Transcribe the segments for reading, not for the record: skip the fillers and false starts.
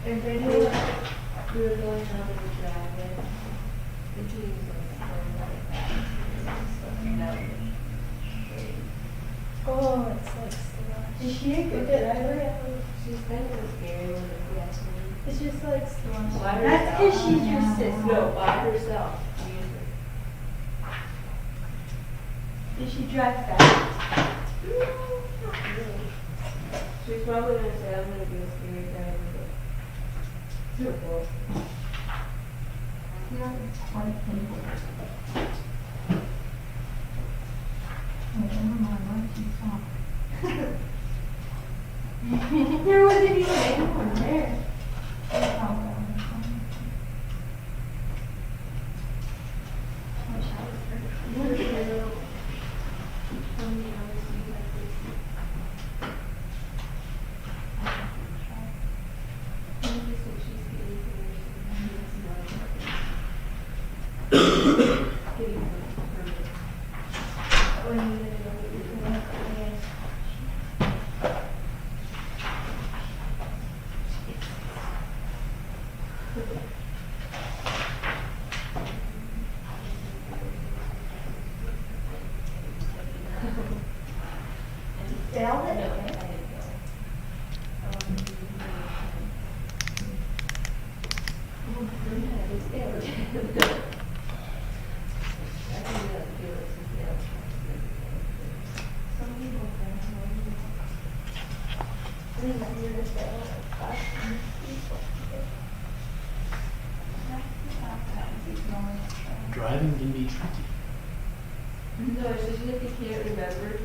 If they do, we were going out of the dragon, the trees Oh, it's like slush. Is she a good driver? She's kind of scary when it gets me. It's just like slush. By That's herself. because she's your sister. No, by herself. Did she drive fast? She's probably going to say, I'm going to be a scary driver, but super cool. Yeah, it's quite painful. There wasn't even anyone there. Failed it? Driving can be tricky. No, it's just if you can't remember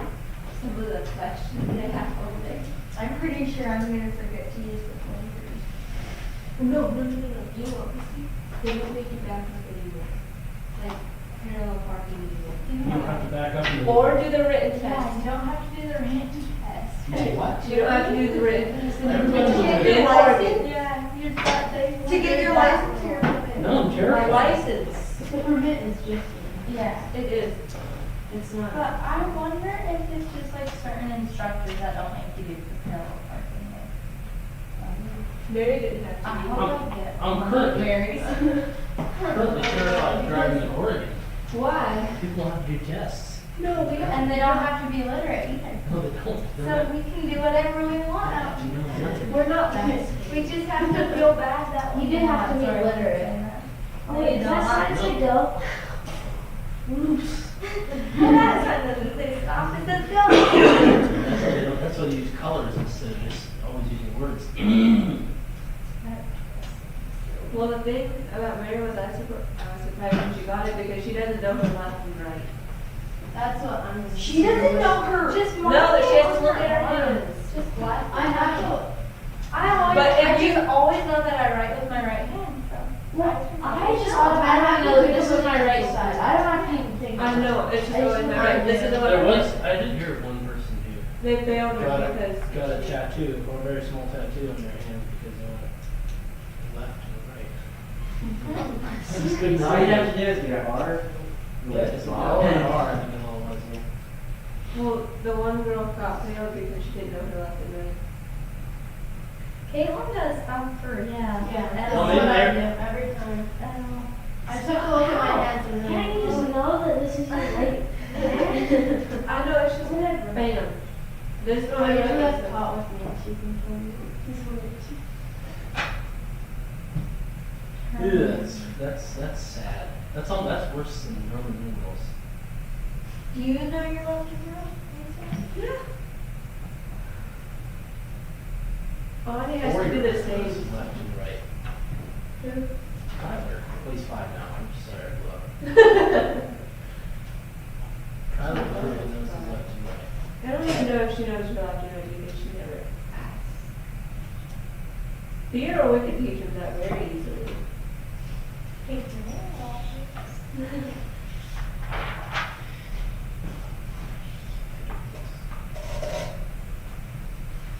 some of the questions they have over there. I'm pretty sure I'm gonna forget to use the pointers. No. You know, they don't make you back up anymore. Like parallel parking You don't have to back up. anymore. Or do the written Yeah, test. you don't have to do the written test. You say what? You don't have to do the written test. Everybody To get does your In license, Oregon. yeah, you're that day. To get your license, you're No, I'm My terrified. license. The permit is just, yeah. It is. It's not. But I wonder if it's just like certain instructors that don't make you do the parallel parking. Mary didn't have to. I do hope it. I get I'm one of currently- Mary's. Currently terrified of driving in Oregon. Why? People have to do tests. No, we don't. And they don't have to be literate either. No, they don't. So we can do whatever we want out You here. know nothing. We're not. We just have to feel bad that we You do have to be literate. No, you don't. That's to go. That's not doesn't say stop, it says go. That's why they use colors instead of just always using words. Well, the thing about Mary was I was surprised when she got it because she doesn't know her left and right. That's what I'm. She doesn't know her. Just No, that she has to look at her hands. Just what? I have to. But if I you- just always know that I write with my right hand, so. I just automatically automatically know this is my right side. I don't have to even think. I know, it's just I always just my right. This is the one. There was, I did hear of one person who They failed got it because. got a tattoo, or a very small tattoo on their hand because they went left and right. That's good. All you have to do is get a R. Yeah, it's all in R in the middle of it. Well, the one girl got failed because she didn't know her left and right. Caitlin does for, Yeah, that's Well, what I in do there- every time. I just have to look at my hands and Can't you just then. know that this is your right? I know, it's just bam. This Oh, one you is have taught with me. She can tell me. Ew, that's sad. That's worse than Roman numerals. Do you know your left and right? Yeah. Bonnie has to do the same. Left and right. Who? Tyler, well, he's 5 now. I'm sorry, I blew up. Tyler literally knows his left and right. I don't even know if she knows her left and right because she never asks. Theodore, we could teach him that very easily.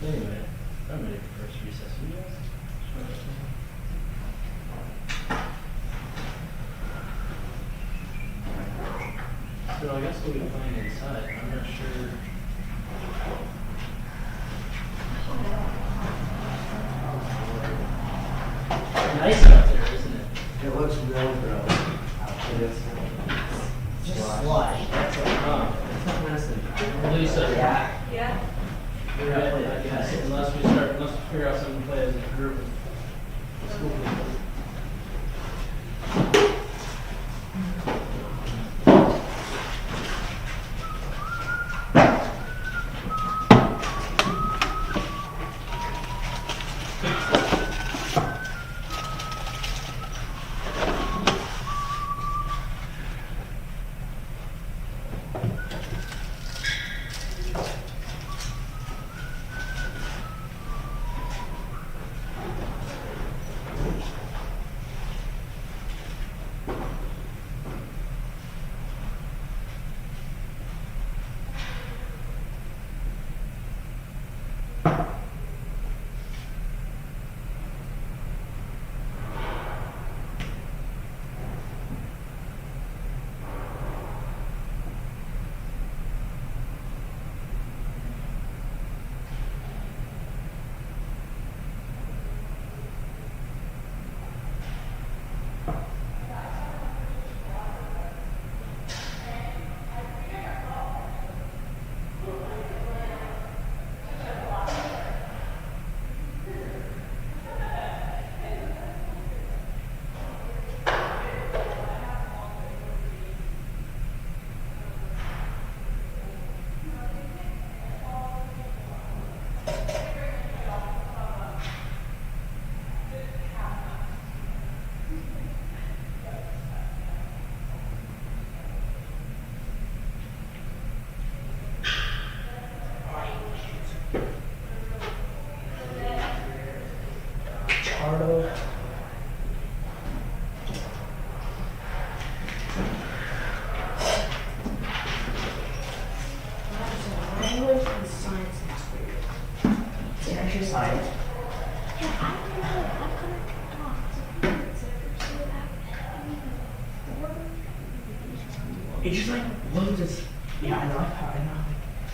Anyway, I'm ready for first recess. You guys? So I guess we'll be playing inside. I'm not sure. Nice out there, isn't it? It looks real gross. It is. Just slush. That's what It's not medicine. Lisa. Yeah. Yeah. We're not playing, I guess, unless we figure out something to play as a group of school people. Ardo. Language and science experience. It's actually science. Yeah, I don't know. I'm gonna talk to parents and pursue that. It just like loads of. Yeah, I know. I know.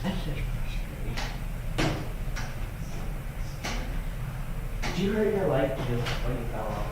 That's just frustrating. Did you hurt your leg too when you fell off?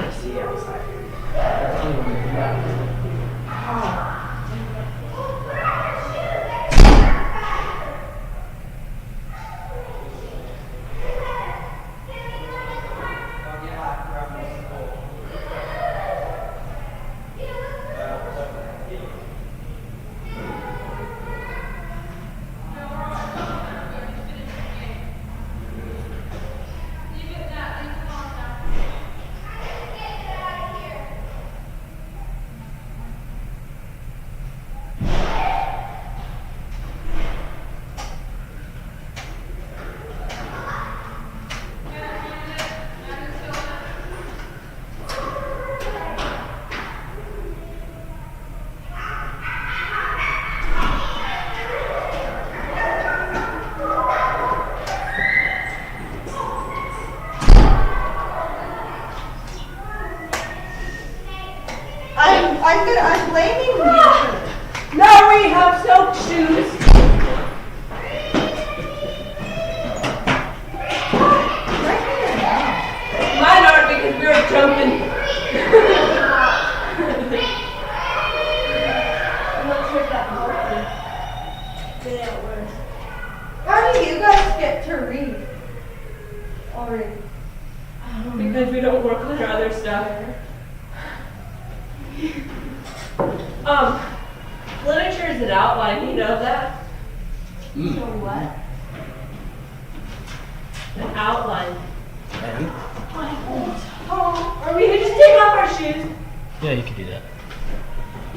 trying to see outside. That's only one thing about it. I'm blaming you. Now we have soap shoes. Mine aren't because we were jumping. How do you guys get to read already? Because we don't work with our other stuff. Literature is an outline, you know that? So what? An outline. And? Oh, are we gonna just take off our shoes? Yeah, you can do that.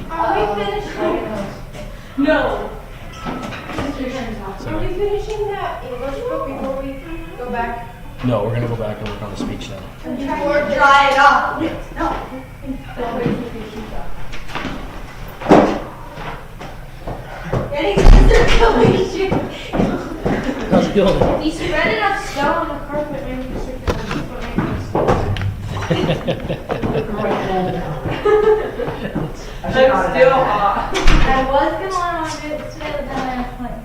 Are we finishing? No. Are we finishing that English book before we go back? No, we're gonna go back and work on the speech now. Or dry it off? No. Any circulation? How's it going? If you spread enough snow on the carpet, maybe the circulation will make I'm still hot. I was gonna want to do it today, but then I like,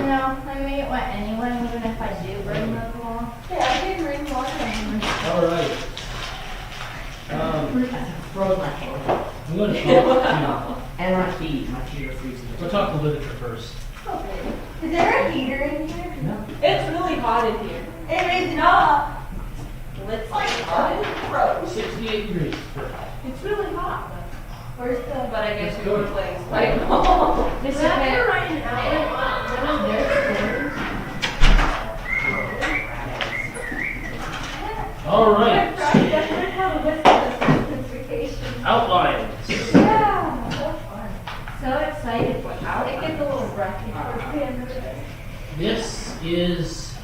you know, I may get wet anyway, even if I do bring the along. Yeah, I can bring water. All right. Froze my hand. I'm going to And my feet. My feet are freezing. we'll talk the literature first. Okay. Is there a heater in here? No. It's really hot in here. It is not. Let's like 68 degrees. It's really hot. Where's the? But I guess Let's we go. were playing spikeball. This is write an outline on one of their scores. All right. Specifications. Outlines. Yeah, so fun. So excited for how it gets a little breathy towards the end of it. This is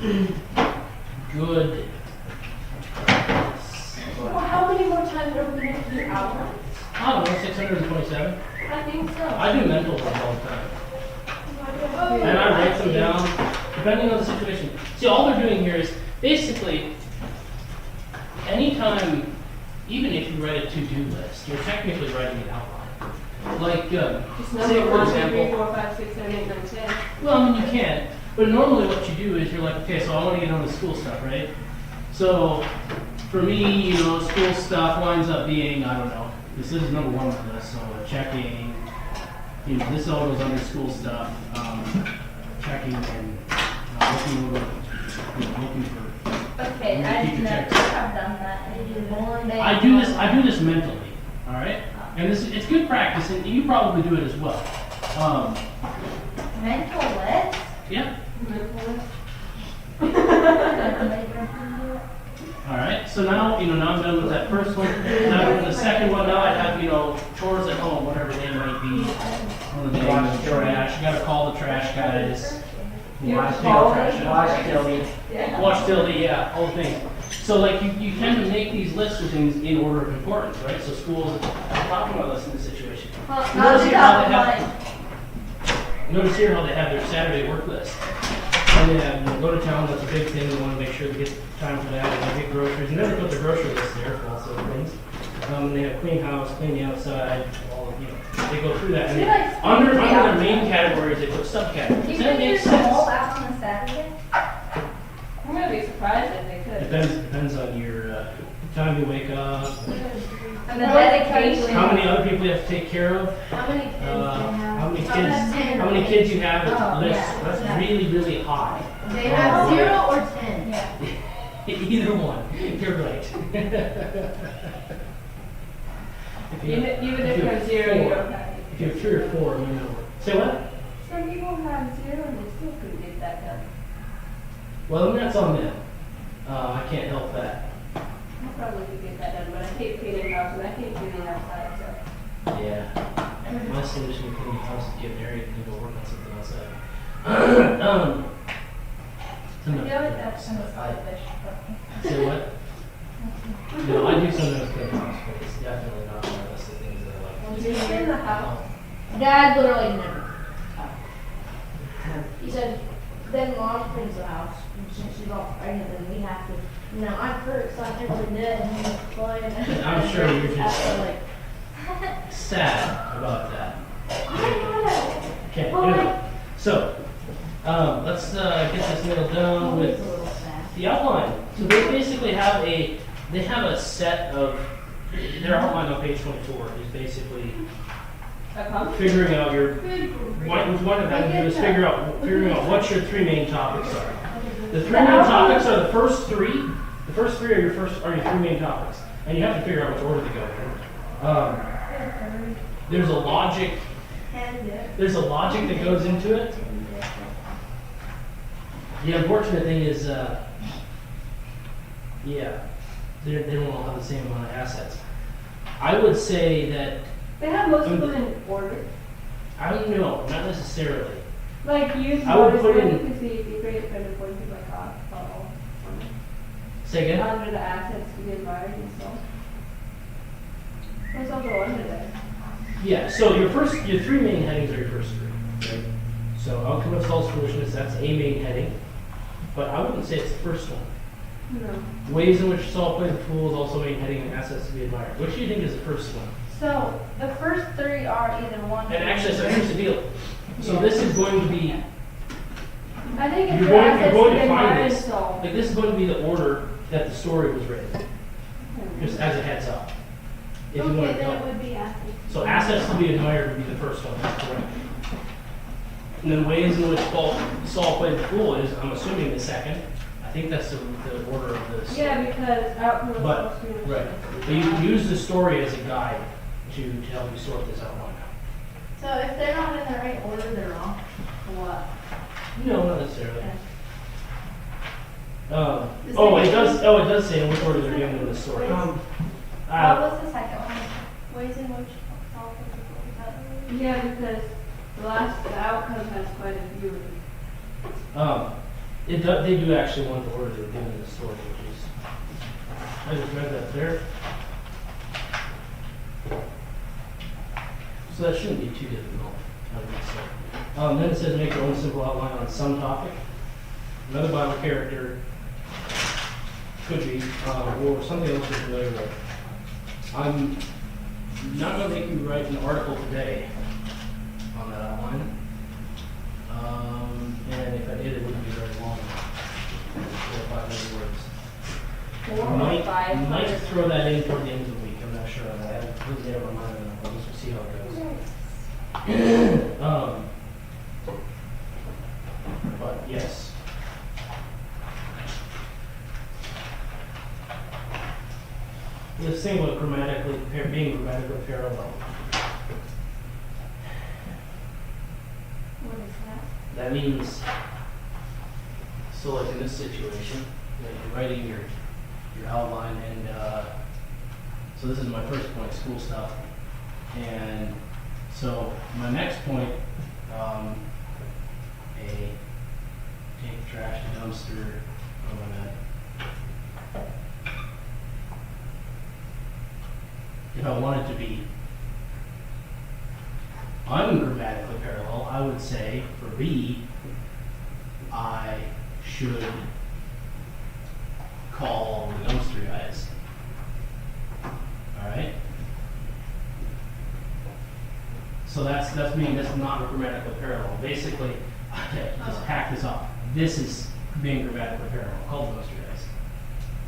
good. Well, how many more times are we going to do outlines? I don't know, 627. I think so. I do mental ones all the time. And I write them down, depending on the situation. See, all they're doing here is basically, anytime, even if you write a to-do list, you're technically writing an outline. Like, Just say number for 1, 2, 3, example, 4, 5, 6, 7, 8, 9, 10. well, I mean, you can, but normally what you do is you're like, okay, so I want to get on the school stuff, right? So, for me, you know, school stuff winds up being, I don't know, this is number 1 on the list, so checking, you know, this all goes under school stuff, checking and looking over, you know, looking for. Okay, I Keep your never checks. have done that. I do one day. I do this mentally, all right? And it's good practice, and you probably do it as well. Mental list? Yeah. All right. So now, you know, now I'm done with that first one. Now I'm doing the second one. Now I have, you know, chores at home, whatever they might be. One of the Wash days, trash. You gotta call the trash guys. You Wash call trash them? out. Wash Tilly. Yeah. Watch Tildy, yeah, all the things. So like you tend to make these lists of things in order of importance, right? So schools, I'm talking about this in this situation. Well, Notice here how they not have, notice here how they have their Saturday work list. And they have, you know, go to town, that's a big thing, they want to make sure they get time for that, and they get groceries, and then they put the grocery list there for all sorts of things. And they have clean house, clean the outside, all of, you know, they go through that. And See, like, under the their outside. main categories, they put subcategories. You And that can makes use them all sense. out on a Saturday? I'm going to be surprised if they could. Depends on your time you wake up, And the dedication. how many other people you have to take care of, How many kids do you have? how many kids you have. Oh, That's, yeah. that's really, really high. They have 0 or 10. Yeah. Either one. You're right. If you Even have- if you you have have 0, you four- don't have If you have 3 or 4, you know. Say what? Some people have 0 and they still couldn't get that done. Well, then that's on them. I can't help that. I probably could get that done, but I hate cleaning house and I hate cleaning outside, so. Yeah. My solution to cleaning the house is get married and go work on something outside. I feel like that's kind of selfish. Say what? No, I do sometimes clean the house, but it's definitely not one of those things that I like. Do you clean the house? Dad literally never. He said, then mom cleans the house. And since she's all pregnant, then we have to. You know, I'm first, so I never did, and he's fine. I'm sure you're just like, sad about that. I know. Okay, Well, anyway. So, let's get this nailed down It's a with little sad. the outline. So they basically have a set of, their outline on page 24 is basically figuring out your, one of them to do is figuring out what your 3 main topics are. The 3 main topics are the first 3. The first 3 are your 3 main topics, and you have to figure out which order they go in. There's a logic. There's a logic that goes into it. The unfortunate thing is, they don't all have the same amount of assets. I would say that, They have most of them in order. I don't know, not necessarily. Like use I would what is put in- going to see if you create a better point to like follow. Say again? Under the assets to be admired and stuff. What's also under there? Yeah, so your 3 main headings are your first 3, right? So outcome of false foolishness, that's a main heading, but I wouldn't say it's the first one. No. Ways in which Saul played the fool is also main heading and assets to be admired. Which do you think is the first one? So the first 3 are either one. And actually, so here's the deal. So this is going to be, I think if you're your going assets to to be find admired this, so. like this is going to be the order that the story was written, just as a heads up. If you want Okay, to then it know. would be after. So assets to be admired would be the first one, that's correct. And then ways in which Saul played the fool is, I'm assuming the second. I think that's the order of this. Yeah, because outcome of But, false foolishness. right, but you can use the story as a guide to help you sort this outline out. So if they're not in the right order, they're wrong. Or what? No, not necessarily. Okay. It does say in which order they're given in the story. What was the second one? Ways in which all people Yeah, because the outcome has quite a few. They do actually want the order they're given in the story, which is, I just read that there. So that shouldn't be too difficult, I would say. Then it says make your own simple outline on some topic. Another Bible character could be, or something else you're familiar with. I'm not going to make you write an article today on that outline. And if I did, it wouldn't be very long. 4 or 5 words. Might throw that in toward the end of the week. I'm not sure on that. I haven't really made up my mind on that. We'll just see how it goes. But yes. This thing with being grammatically parallel. What is that? That means, so like in this situation, you're writing your outline, and so this is my first point, school stuff. And so my next point, take the trash to dumpster, I'm gonna, if I wanted to be ungrammatically parallel, I would say for B, I should call the dumpster guys. All right. So that's not grammatically parallel. Basically, just hack this up. This is being grammatically parallel. Call the dumpster guys.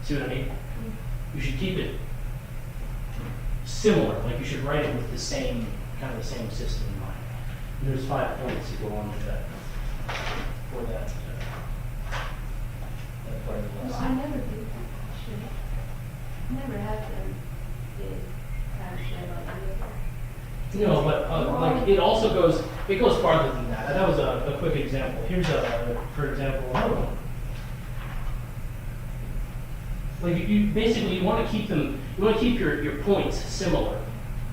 See what I mean? you should keep it similar, like you should write it with the same, kind of the same system in mind. And there's 5 points that go on with that, for that part of the No, I lesson. never did that. Should. Never had them did kind of shit like this. You know, but like it also goes, it goes farther than that. That was a quick example. Here's for example, another one. Like you basically you want to keep them, you want to keep your points similar,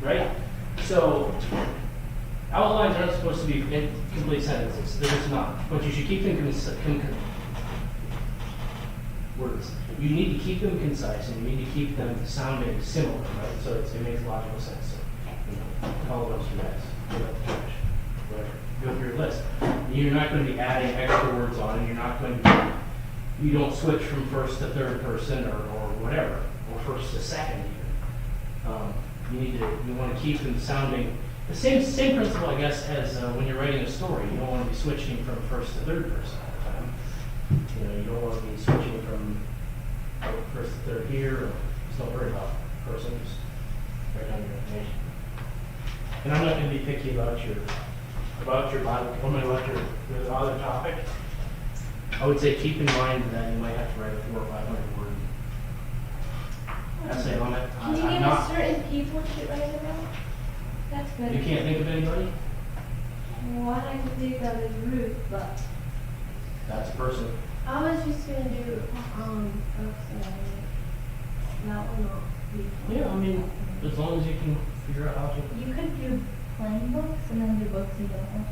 right? So outlines aren't supposed to be complete sentences. They're just not. But you should keep them words. You need to keep them concise and you need to keep them sounding similar, right? So it makes logical sense. So, you know, call a bunch of guys, go up the trash, whatever. Go through your list. You're not going to be adding extra words on, and you're not going to. You don't switch from first to third person or whatever, or first to second even. You want to keep them sounding the same principle, I guess, as when you're writing a story. You don't want to be switching from first to third person all the time. You know, you don't want to be switching from first to third here. Or just don't worry about person. Just write down your information. And I'm not going to be picky about your Bible. I'm going to let your other topic. I would say keep in mind that you might have to write a 400 or 500 word essay on it. Can you give us certain people to write it about? That's good. You can't think of anybody? Well, I can think of is Ruth, but That's a person. I was just gonna do okay. That will not be. Yeah, I mean, as long as you can figure out how to. You could do plain books and then do books you don't like.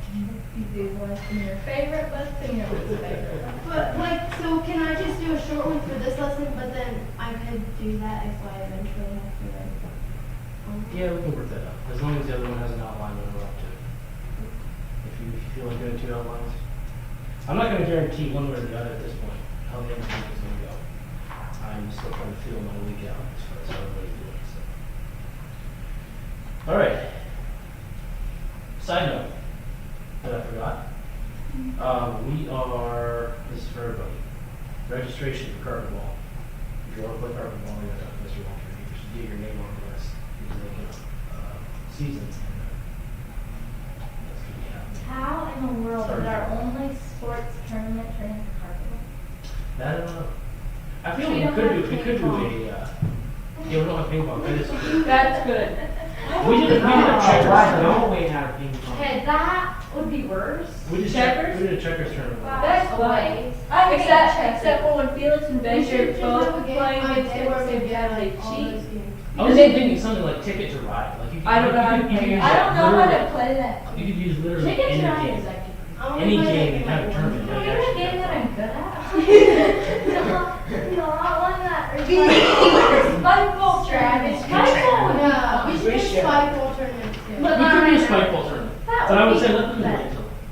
You do like your favorite books and your least favorite books. But like, so can I just do a short one for this lesson? But then I could do that if I eventually have to write. Yeah, we can work that out. As long as the other one has an outline, then we're up to it. If you feel like doing 2 outlines. I'm not going to guarantee one way or the other at this point how the other week is going to go. I'm still trying to feel my week out as far as how everybody's doing. So. All right. Side note that I forgot. We are, this is for everybody, registration for carpet ball. If you want to play carpet ball, you got Mr. Walter, you should get your name on the list. He's making a season. That's going to be happening. How in the world is our only sports tournament turn into carpet? I don't know. I feel We we don't could have do a, yeah, we don't have ping pong. That is true. That's good. We did a checkers Why tournament. don't we have ping pong? Okay, that would be worse. We did Checkers? we did a checkers tournament. That's Ways. fun. Except for when Felix and Ben We should are just both have a game playing on against day the where we same get, time, like, they all cheat. those games. I was thinking something like Ticket to Ride. Like you could, I don't know how to you could play use that. I don't know how to literally- play that. You could use literally Ticket any to Ride game. is actually. I only Any play game that and have a like tournament. No, Yeah, you're a actually, game that that's I'm good at. Not one that requires spiteful strategy. Spiteful. Yeah, we should We do should. spike ball tournaments too. We could be a spike ball tournament. That But I would would say be let them do better. it.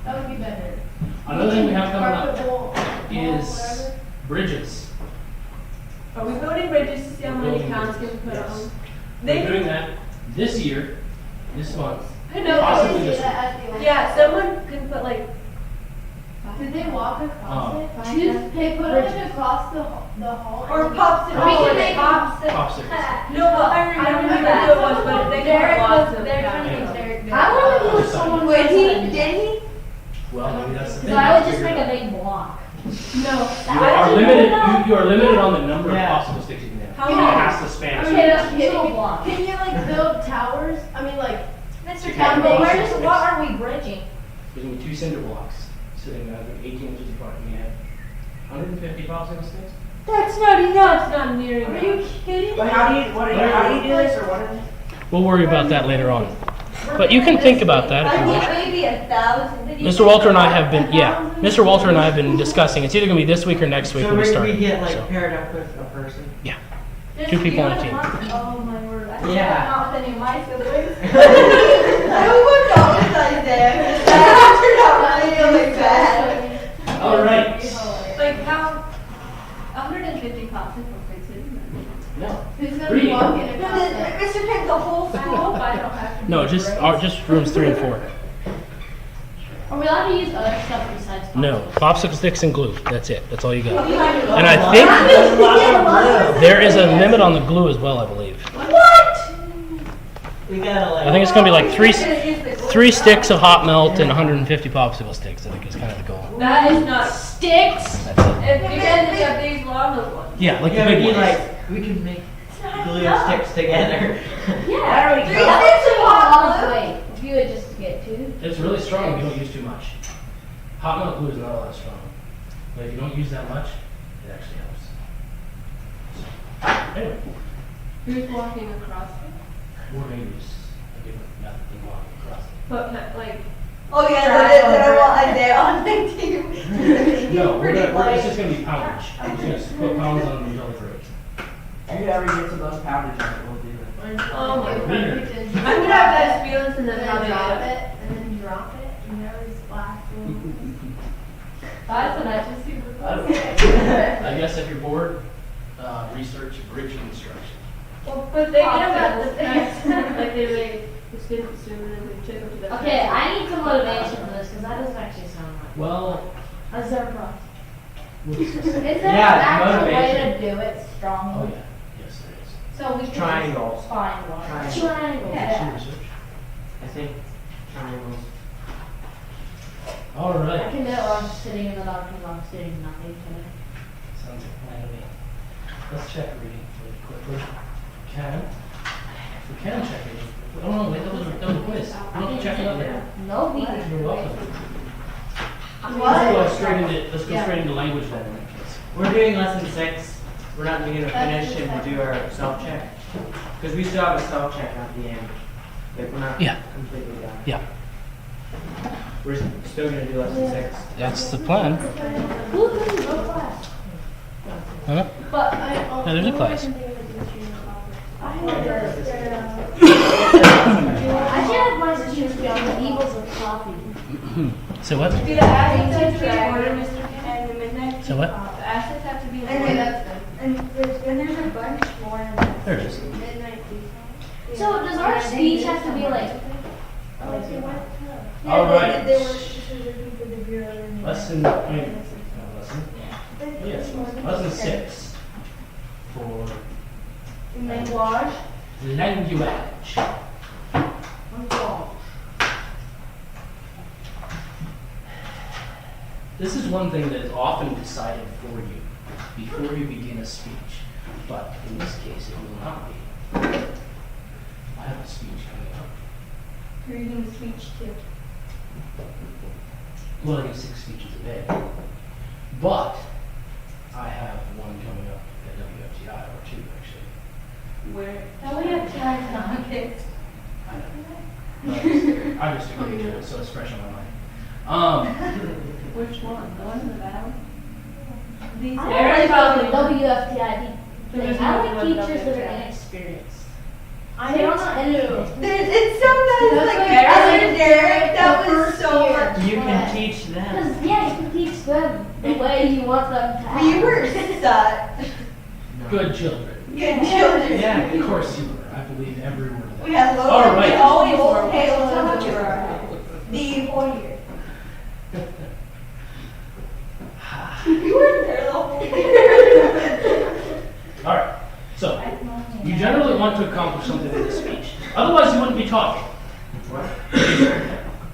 That would be better. Another thing we have coming Carpet up ball, is whatever. bridges. Are we building bridges to see how many Building pounds bridges, can put yes. on? We're doing that this year, this month. I know. Possibly They do this that at the old- Yeah, someone can put like. Did they walk across Oh. it? Choose They put it across the hall. Or and- popsicle. We Oh, can make popsicle. Popsicles. No, but I remember who it was, but they Derek got was lots of there pounds. trying to make Derek. I want to Oh, know someone. Wait, Did he? Well, maybe that's the thing. Because I would just Figure make it a out. big block. No. You are limited. You are limited on the number Yeah. of popsicle sticks you can have. How It many? has to span. a Okay, certain that's distance. a little block. Can you like build towers? I mean like, Mr. Yeah, Campbell, but what are we bridging? There's going to be 2 cinder blocks sitting at 18 inches apart. You have 150 popsicle sticks. That's not enough. That's not near enough. Are you kidding? But how do you do this or what is it? We'll worry about that later on. But you can think about that if you wish. Maybe 1,000. Did you Mr. say Walter and I have been, 1,000? Mr. Walter and I have been discussing. It's either going to be this week or next week So when we maybe start. we get like So, paired up with a person. yeah. Just 2 people you on a and team. Marky. Oh my word. I Yeah. Not with any of my siblings. I would not decide that. That turned out really bad. All right. Like how? 150 popsicles fix it. No. who's gonna Three. be walking across it? Mr. Kent, the whole I school. hope I don't have to. No, just rooms 3 and 4. Are we allowed to use other stuff besides No, popsicles? popsicle sticks and glue. That's it. That's all you got. And And I think there is a limit on the glue as well, I believe. We gotta like. I think it's gonna be like three sticks of hot melt and 150 popsicle sticks. I think is kind of the goal. that is not. Sticks? That's it. If you guys have these long ones. Yeah, like Yeah, the we big can ones. like we can make glue sticks together. Yeah. Three That's sticks of a hot lot of glue? weight. If you would just get two. It's really strong if you don't use too much. Hot melt glue is not all that strong, but if you don't use that much, it actually helps. So, anyway, Who's walking across it? we're gonna use a different method than walking across it. But like, Oh yeah, that I want Isaiah on my team. No, Pretty it's light. just gonna be poundage. We're just gonna put pounds on the middle through it. If you ever get to those poundage, we'll do it. oh my god. Weird. I'm gonna have that feelings and then And how then they drop get it, and then drop it, and there was black. That's what I just see. I guess if you're bored, research bridge construction. Well, but they get them at the things, like they the students do, and then we take them to the. Okay, I need some motivation for this because that doesn't actually sound right. Well, Is there a problem? we'll discuss it. Is there Yeah, an actual way motivation. to do it Oh strongly? yeah, yes there is. So we can Triangles. just find one. Triangles. Triangles. Should Yeah. research. I think triangles. All I right. can do it while I'm sitting in the doctor's office doing nothing today. Sounds like a plan to me. Let's check reading really quickly. Can. We can check reading. Oh no, wait, that was a quiz. We don't check it out there. No, we can. You're welcome. What? Let's go straight into language then. We're doing lesson 6. We're not going to finish and do our self check because we still have a self check at the end. Like we're not Yeah. completely done. Yeah, We're still going to do lesson 6. that's the plan. Who can go class? Huh? But I Yeah, there's a class. I should have my sister's be on the evils of coffee. So what? Do the assets have to be in order, Mr. And the midnight? So what? The assets have to be in And order. then, and there's a bunch more in There it is. midnight. So does our speech have to be like? All right. They were looking for the bureau. and- Lesson. Lesson. Yes. Lesson 6 for Language. language. This is one thing that is often decided for you before you begin a speech, but in this case it will not be. I have a speech coming up. You're reading the speech too. Well, I get 6 speeches a day, but I have one coming up at WFTI, or 2 actually. Where? Don't we have time on it? I know. But I just agreed to it, so it's fresh on my mind. Which one? The one in the valley? These I Aaron don't probably. like the WFTID There thing. is I no like one teachers that are WFTID. inexperienced. They don't know anything. It's sometimes That's like like Aaron and Derek, that the was first so year. much You fun. can teach them. Because, yeah, you can teach them the way you want them to act. We were such Good children. good children. Yeah, Of course you were. I believe every word of We that. had low, All right. we always Were. wore tails on the whole year. You weren't there the whole year. All right. So, you generally want to accomplish something in a speech. Otherwise, you wouldn't be talking.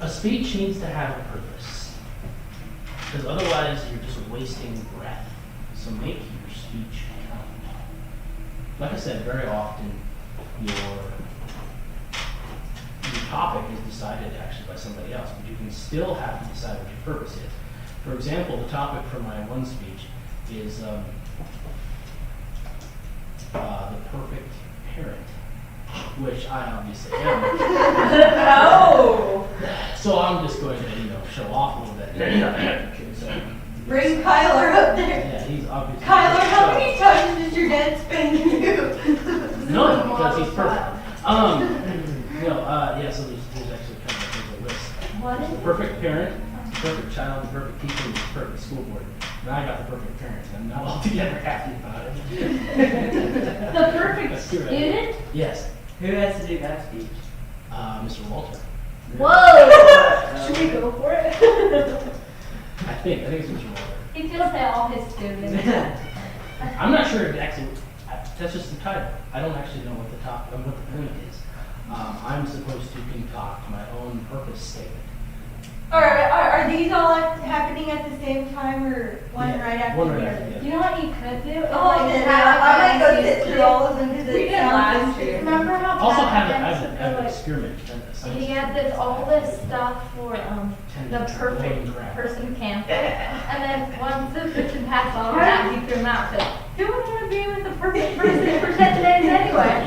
A speech needs to have a purpose. Because otherwise, you're just wasting breath. So make your speech count. Like I said, very often your topic is decided actually by somebody else, but you can still have to decide what your purpose is. For example, the topic for my one speech is the perfect parent, which I obviously am. Oh! So I'm just going to, show off a little bit. So, Bring Kyler up there. yeah, he's obviously. Kyler, how many times did your dad spank you? None, because he's perfect. Yeah, so there's actually kind of a list. What is The perfect parent, the perfect child, the perfect teacher, and the perfect school board. And I got the perfect parent. I'm not altogether happy about it. the perfect That's true, right? student? Yes, Who has to do that speech? Mr. Walter. Whoa! Should we go for it? I think it's what you want. He's gonna say all his students. I'm not sure exactly. That's just the title. I don't actually know what the point is. I'm supposed to concoct my own purpose statement. Are these all happening at the same time or one Yeah, right after one the right other? after the other. You know what you could do? Is Oh, like then have I might go them sit use through all of them because We it did sounds last interesting. year. Remember how Also back have then, an like, experiment. he had this all this stuff for the perfect crap. person campus, and then once the person passed all of that, he threw him out. Cause who would want to be with the perfect person for 10 days anyway?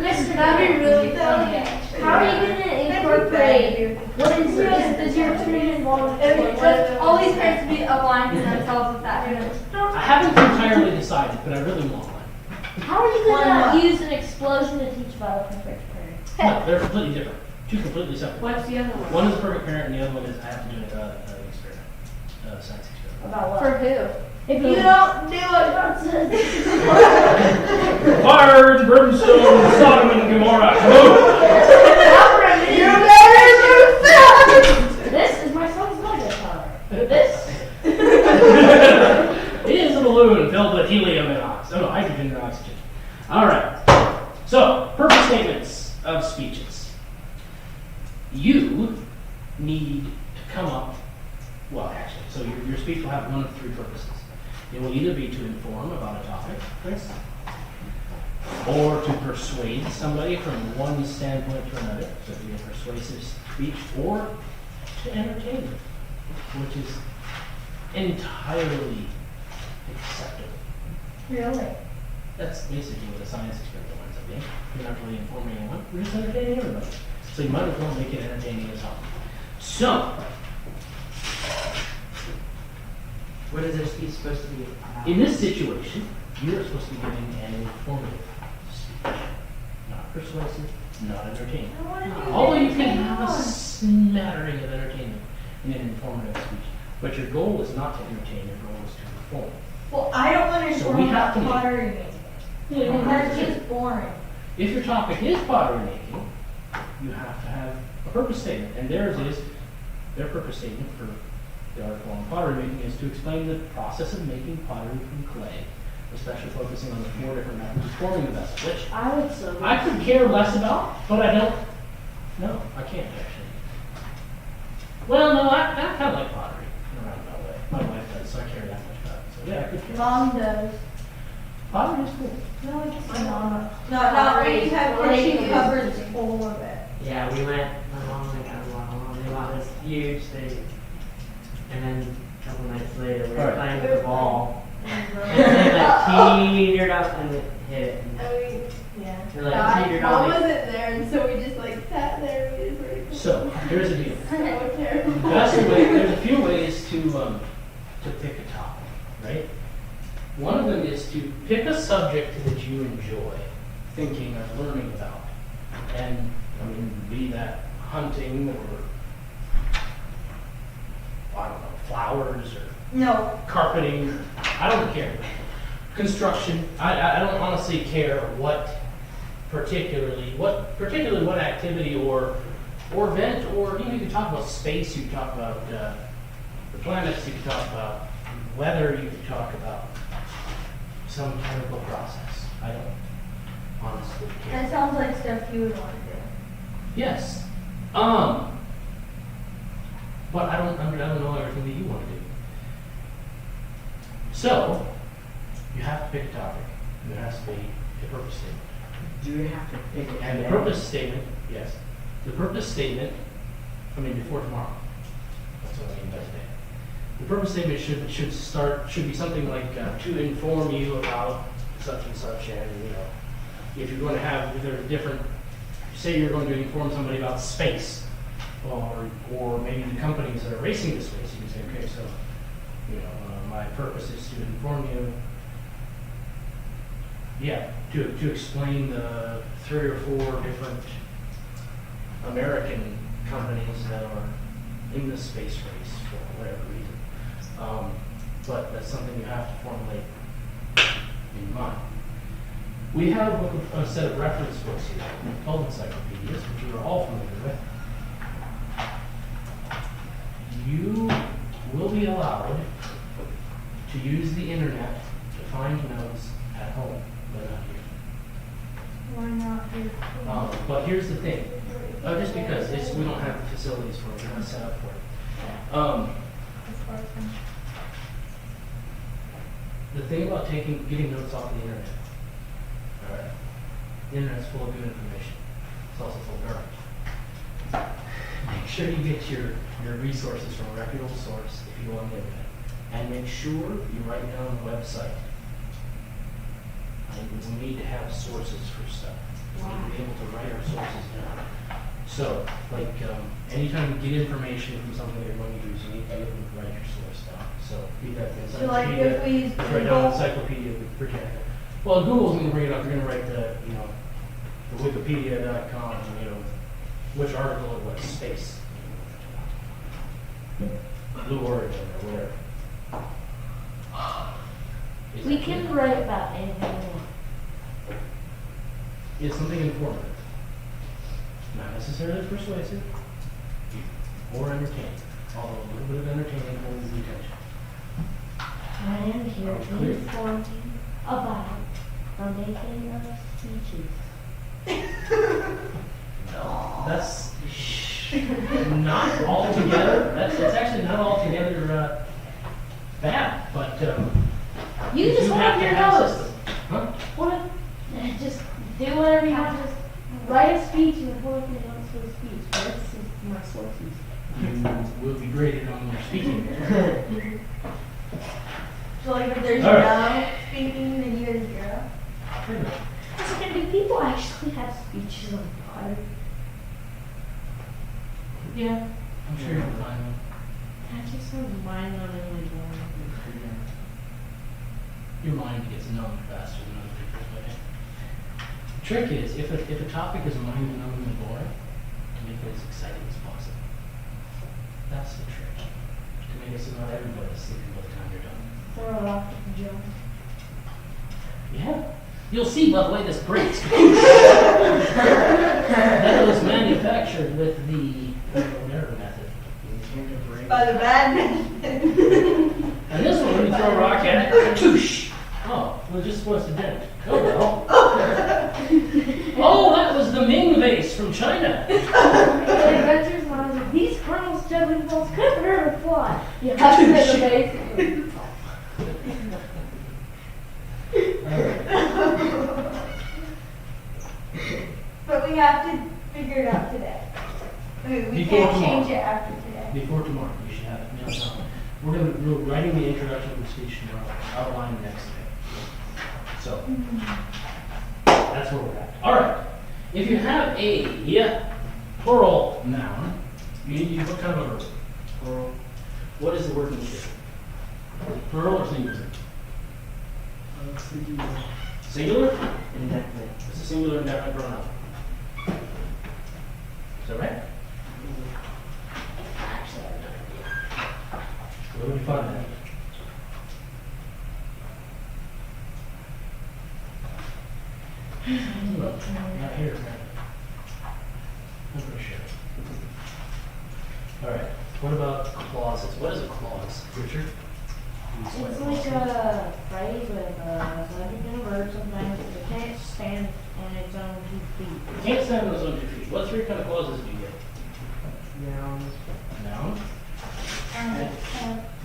Mister, that'd be really funny. How are you gonna incorporate what is your student involved? Just all these parents be aligned to themselves with that. I haven't entirely decided, but I really want one. How are you gonna use an explosion to teach about a perfect parent? No, they're completely different. Two completely separate. What's the other one? One is a perfect parent, and the other one is I have to do an experiment, a science experiment. About what? For who? If you don't do it, Fire, brimstone, Sodom and Gomorrah. you better do that. This is my son's Lego tower. This. It is a balloon filled with helium and oxygen. Oh, no, hydrogen and oxygen. All right. So, purpose statements of speeches. You need to come up. Well, actually, so your speech will have one of three purposes. It will either be to inform about a topic, or to persuade somebody from one standpoint to another, so it'll be a persuasive speech, or to entertain them, which is entirely acceptable. Really? That's basically what a science experiment winds up being. You're not really informing anyone, you're just entertaining everybody. So you might as well make it entertaining as well. So, What is their speech supposed to be about? in this situation, you're supposed to be giving an informative speech. Not persuasive, not entertaining. I want to do Although you can anything have a else. smattering of entertainment in an informative speech. But your goal is not to entertain, your goal is to inform. Well, I don't want to So inform we have about to make- pottery making. That's just boring. If your topic is pottery making, you have to have a purpose statement. And theirs is, their purpose statement for the article on pottery making is to explain the process of making pottery from clay, especially focusing on the 4 different methods of forming the vessel, which I would so. I could care less about, but I don't. No, I can't actually. Well, no, I kind of like pottery in a roundabout way. My wife does, so I care that much about it. So yeah, I could care. Mom does. Pottery is cool. No, just my mom. Not when you have Pottery tissue is- cupboards full of it. Yeah, we went, my mom and I got along, they bought this huge thing. And then a couple nights later, we were Alright. playing with the ball. And it like teetered up and it hit it. And Yeah. it like teetered Mom on it. wasn't there, and so we just like sat there and we just like. So here's the deal. So terrible. The best way, there's a few ways to pick a topic, right? One of them is to pick a subject that you enjoy thinking or learning about. And, I mean, be that hunting or, I don't know, flowers or No, carpeting, I don't care. Construction, I don't honestly care what particularly what activity or event, or you could talk about space, you could talk about the planets, you could talk about weather, you could talk about some chemical process. I don't honestly care. That sounds like stuff you would want to do. Yes. But I don't know everything that you want to do. So, you have to pick a topic. There has to be a purpose statement. Do we have to pick it? And the purpose statement, yes. The purpose statement, before tomorrow. That's what I mean by today. The purpose statement should be something like to inform you about such and such, and if you're going to have, if there's different, say you're going to inform somebody about space, or maybe the companies that are racing to space, you can say, okay, so, my purpose is to inform you, to explain the 3 or 4 different American companies that are in the space race for whatever reason. But that's something you have to formulate in mind. We have a set of reference books here called encyclopedias, which you are all familiar with. you will be allowed to use the internet to find notes at home, but not here. Why not here? But here's the thing, just because we don't have the facilities for it, we're not set up for it. The thing about getting notes off the internet, all right, the internet's full of good information. It's also full of garbage. Make sure you get your resources from a reputable source if you go on the internet. And make sure you write down the website. We need to have sources for stuff. We need to be able to write our sources down. So, like, anytime you get information from something that you're going to use, you need to be able to write your source down. So, be that the So like if we use let's write down Encyclopedia Britannica. Well, Google's going to bring it up. You're going to write the Wikipedia.com, which article it was, space. Blue Origin or whatever. We can write about anything we want. It's something informative. Not necessarily persuasive or entertaining. Although a little bit of entertaining holds the attention. I am here to Clear. inform you about the making of speeches. That's not altogether, it's actually not altogether bad, but You just do hold have up to your have a nose. system. Huh? What if, just do whatever you want, just write a speech and hold up your nose for the speech. This is my sources. You will be graded on your speaking. So like if there's All right. no speaking, then you guys zero. Pretty much. Do people actually have speeches on water? Yeah, I'm sure you'll find one. That just sounds mind-numbingly boring. Your mind gets numb faster than other people's way. The trick is, if a topic is mind-numbingly boring, to make it as exciting as possible. That's the trick. To make it so not everybody's sleeping by the time you're done. Throw it off the jump. Yeah. You'll see by the way this breaks. That was manufactured with the whatever method. By the bad method. And this one, when you throw a rock at it, toosh! Oh, we're just supposed to dent. Oh well. Oh, that was the Ming vase from China. The adventures when I was like, these kernels, juggling balls could hurt a fly. You have to hit the base. But we have to figure it out today. We Before can't tomorrow. change it after today. Before tomorrow, you should have it nailed down. We're writing the introduction to the speech tomorrow, outline next day. So, that's where we're at. All right. If you have a plural noun, you need to use what kind of a verb? Plural. What is the working shape? Plural or singular? Singular? Indefinite. It's a singular indefinite pronoun. Is that right? Where would you find that? Look, not here, right? I'm pretty sure. All right. What about clauses? What is a clause, Richard? It's like a phrase with a subject and a verb sometimes. It can't stand on its own 2 feet. It can't stand on its own 2 feet. What 3 kind of clauses do you get? Nouns. Noun,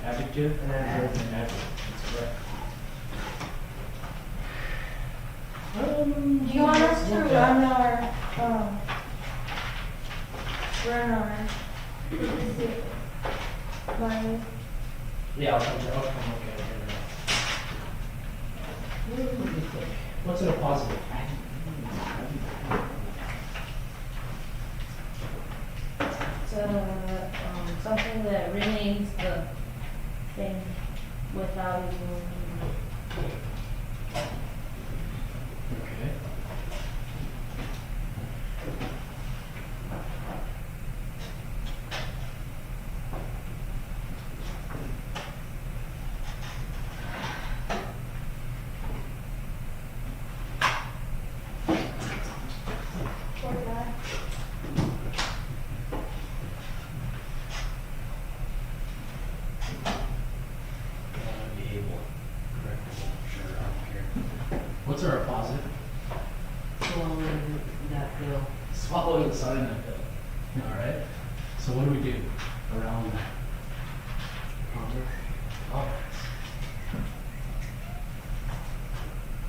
adjective, And adverb. and adverb. That's correct. Do you want us to Okay. run our line? Yeah, I'll come look at it here in a minute. What's in a positive? It's something that remains the thing without even. Okay. pill. Swallowing the cyanide pill. All right. So what do we do around Congress?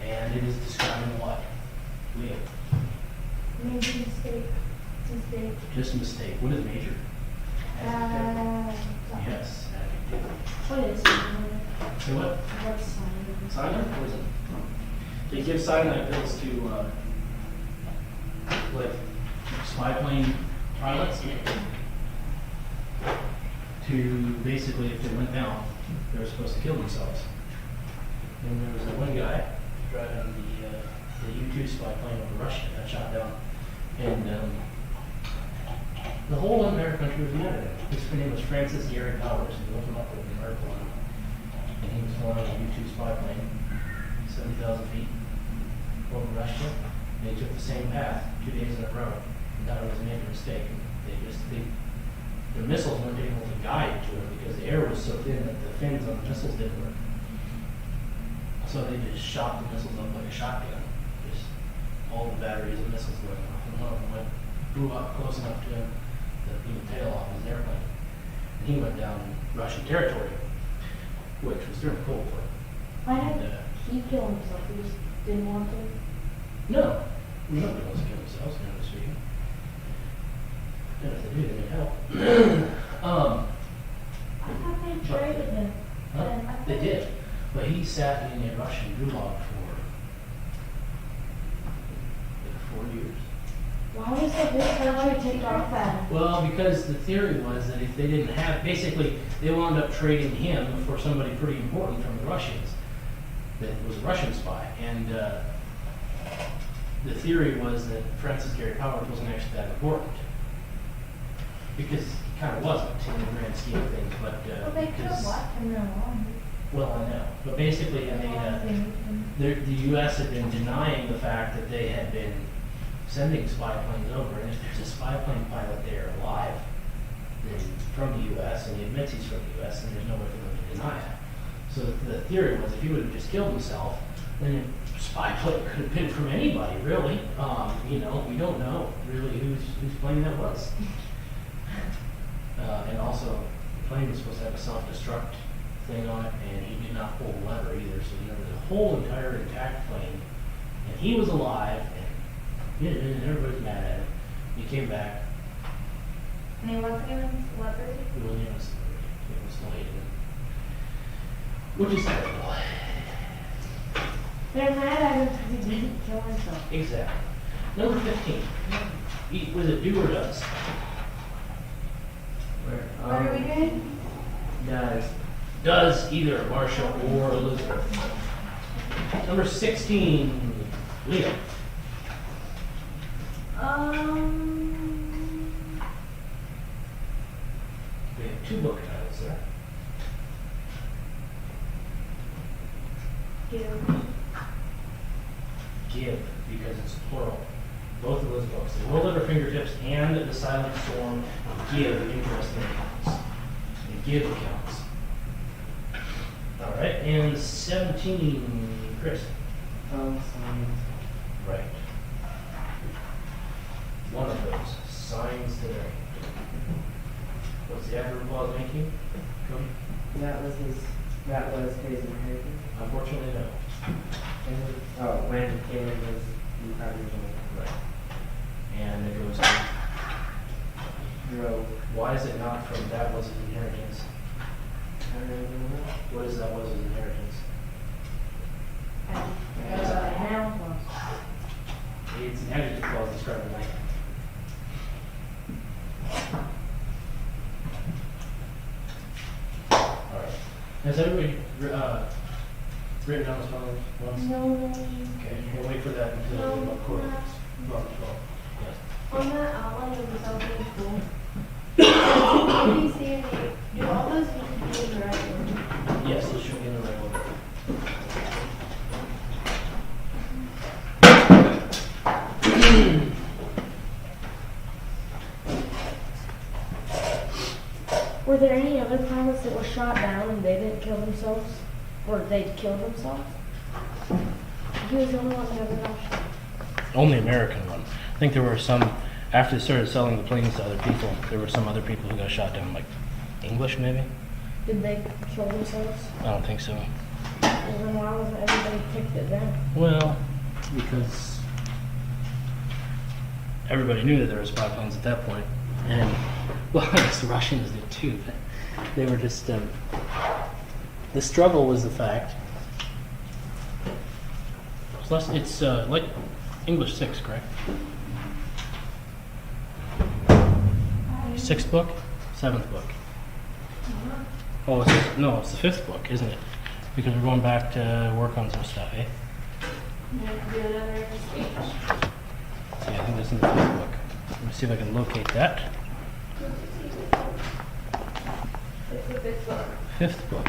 And it is describing what? Leo. Maybe mistake. Mistake. Just a mistake. What is major? Yes. What is it? Say what? What's sign? Cyanide poison. They give cyanide pills to like spy plane pilots to basically, if they went down, they were supposed to kill themselves. And there was that one guy driving the U-2 spy plane over Russia that shot down, and the whole entire country was mad at him. His name was Francis Gary Powers. You look him up with an article on him, and he was flying a U-2 spy plane, 70,000 feet over Russia. They took the same path 2 days in a row, and that was a major mistake. The missiles weren't able to guide to it because the air was so thin that the fins on the missiles didn't work. So they just shot the missiles up like a shotgun. Just all the batteries of missiles going off, and one of them blew up close enough to him that blew the tail off his airplane. And he went down in Russian territory, which was during the Cold War. Why And, did he kill himself? He just didn't want to? no, nobody wants to kill themselves, generally speaking. And if they do, they need help. I thought they traded him. Huh? They did, but he sat in a Russian gulag for like 4 years. Why was the whole country ticked off at him? Well, because the theory was that if they didn't have, basically, they wound up trading him for somebody pretty important from the Russians that was a Russian spy. And the theory was that Francis Gary Powers wasn't actually that important. Because he kind of wasn't in the grand scheme of things, but Well, they could have because- left him there long. well, I know, but basically, I mean, the U.S. had been denying the fact that they had been sending spy planes over, and if there's a spy plane pilot there alive, then from the U.S., and he admits he's from the U.S., then there's no way for them to deny it. So the theory was if he would have just killed himself, then a spy plane could have been from anybody, really. You know, we don't know really whose plane that was. And also, the plane was supposed to have a self-destruct thing on it, and he did not pull the lever either. So you know, the whole entire intact plane, and he was alive, and everybody's mad at him. He came back. And he wasn't even celebrity? Williams, it was delayed, which is terrible. They're mad at him because he didn't kill himself. Exactly. Number 15. Was it do or does? What are we doing? Does. Does either Marcia or Elizabeth. Number 16, Leo. We have 2 book titles there. Give, because it's plural. Both of those books, The World at Our Fingertips and The Silent Storm, give interesting accounts. They give accounts. All right, and 17, Chris. Signs. Right. One of those, signs today. What's the adverb clause making? Cody? That was his inheritance. Unfortunately, no. Oh, when Caleb was in 5 years old. Right. And it goes, Drove. why is it not from that was his inheritance? I don't know. What is that was his inheritance? Noun clause. It's an adjective clause describing life. All right. Has everybody written down this one once? No. Okay, we'll wait for that until No, about quarter. no. About 12. Yes. On that outline of the something cool. A, B, C, and D. Do all those need to be in the right order? Yes, this should be in the right order. Were there any other pilots that were shot down and they didn't kill themselves? Or they killed themselves? He was the only one that ever got shot. Only American one. I think there were some, after they started selling the planes to other people, there were some other people who got shot down, like English maybe? Did they kill themselves? I don't think so. Well, then why wasn't everybody picked it then? Well, because everybody knew that there were spy planes at that point, and well, I guess the Russians did too. But they were just the struggle was the fact. It's like English 6, correct? Sixth book, seventh book. Oh, no, it's the fifth book, isn't it? Because we're going back to work on some stuff, eh? Do another speech. So yeah, I think that's in the fifth book. Let me see if I can locate that. It's the fifth book. Fifth book.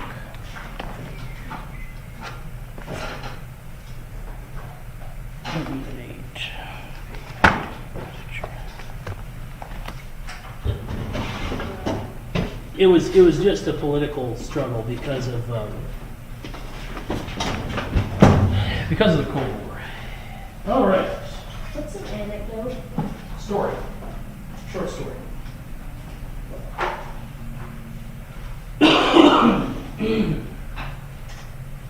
It was just a political struggle because of the Cold War. All right. What's an anecdote? Story. Short story.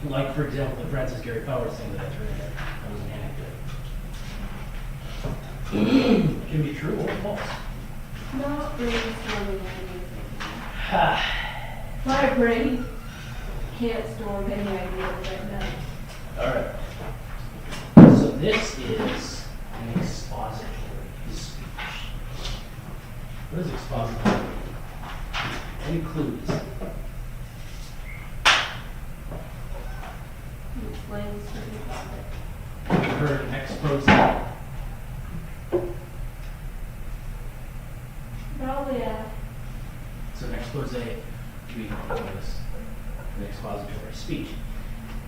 Like, for example, the Francis Gary Powers thing that I threw in there. That was an anecdote. It can be true or false. Not really storing anything. Ah, My brain can't store any ideas right now. all right. So this is an expository speech. What is expository? Any clues? He explains to the topic. Have you heard an expose? Probably, So an expose would be known as an expository speech.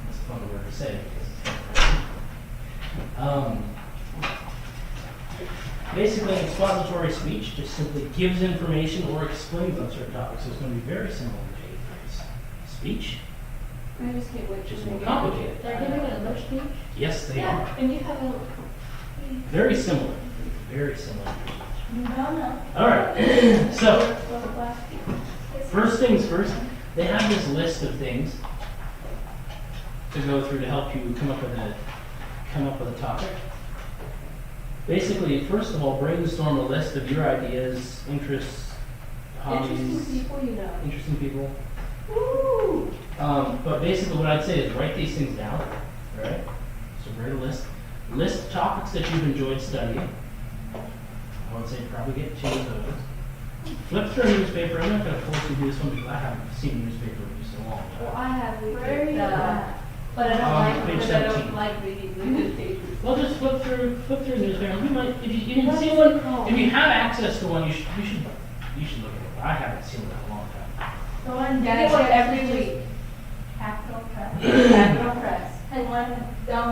That's a fun word to say. Basically, an expository speech just simply gives information or explains on certain topics. So it's going to be very similar to a phrase. Speech, I just can't wait to just make more it. complicated. They're giving an English speech? Yes, they are. And you have a. Very similar. Very similar. No. All right. So, first things first, they have this list of things to go through to help you come up with a topic. Basically, first of all, brainstorm a list of your ideas, interests, hobbies, Interesting people you know. interesting people. Woo! But basically, what I'd say is write these things down. All right. So write a list. List topics that you've enjoyed studying. I would say probably get 2 of those. Flip through a newspaper. I'm not going to force you to do this one because I haven't seen a newspaper in so long. Well, I have Where are you that. at? But I don't Page because I 17. don't like reading the newspapers. Well, just flip through a newspaper. You might, if you can see one, if you have access to one, you should look at it. I haven't seen one in a long time. The one Yeah, it's every week. Capital Press. Capital Press. And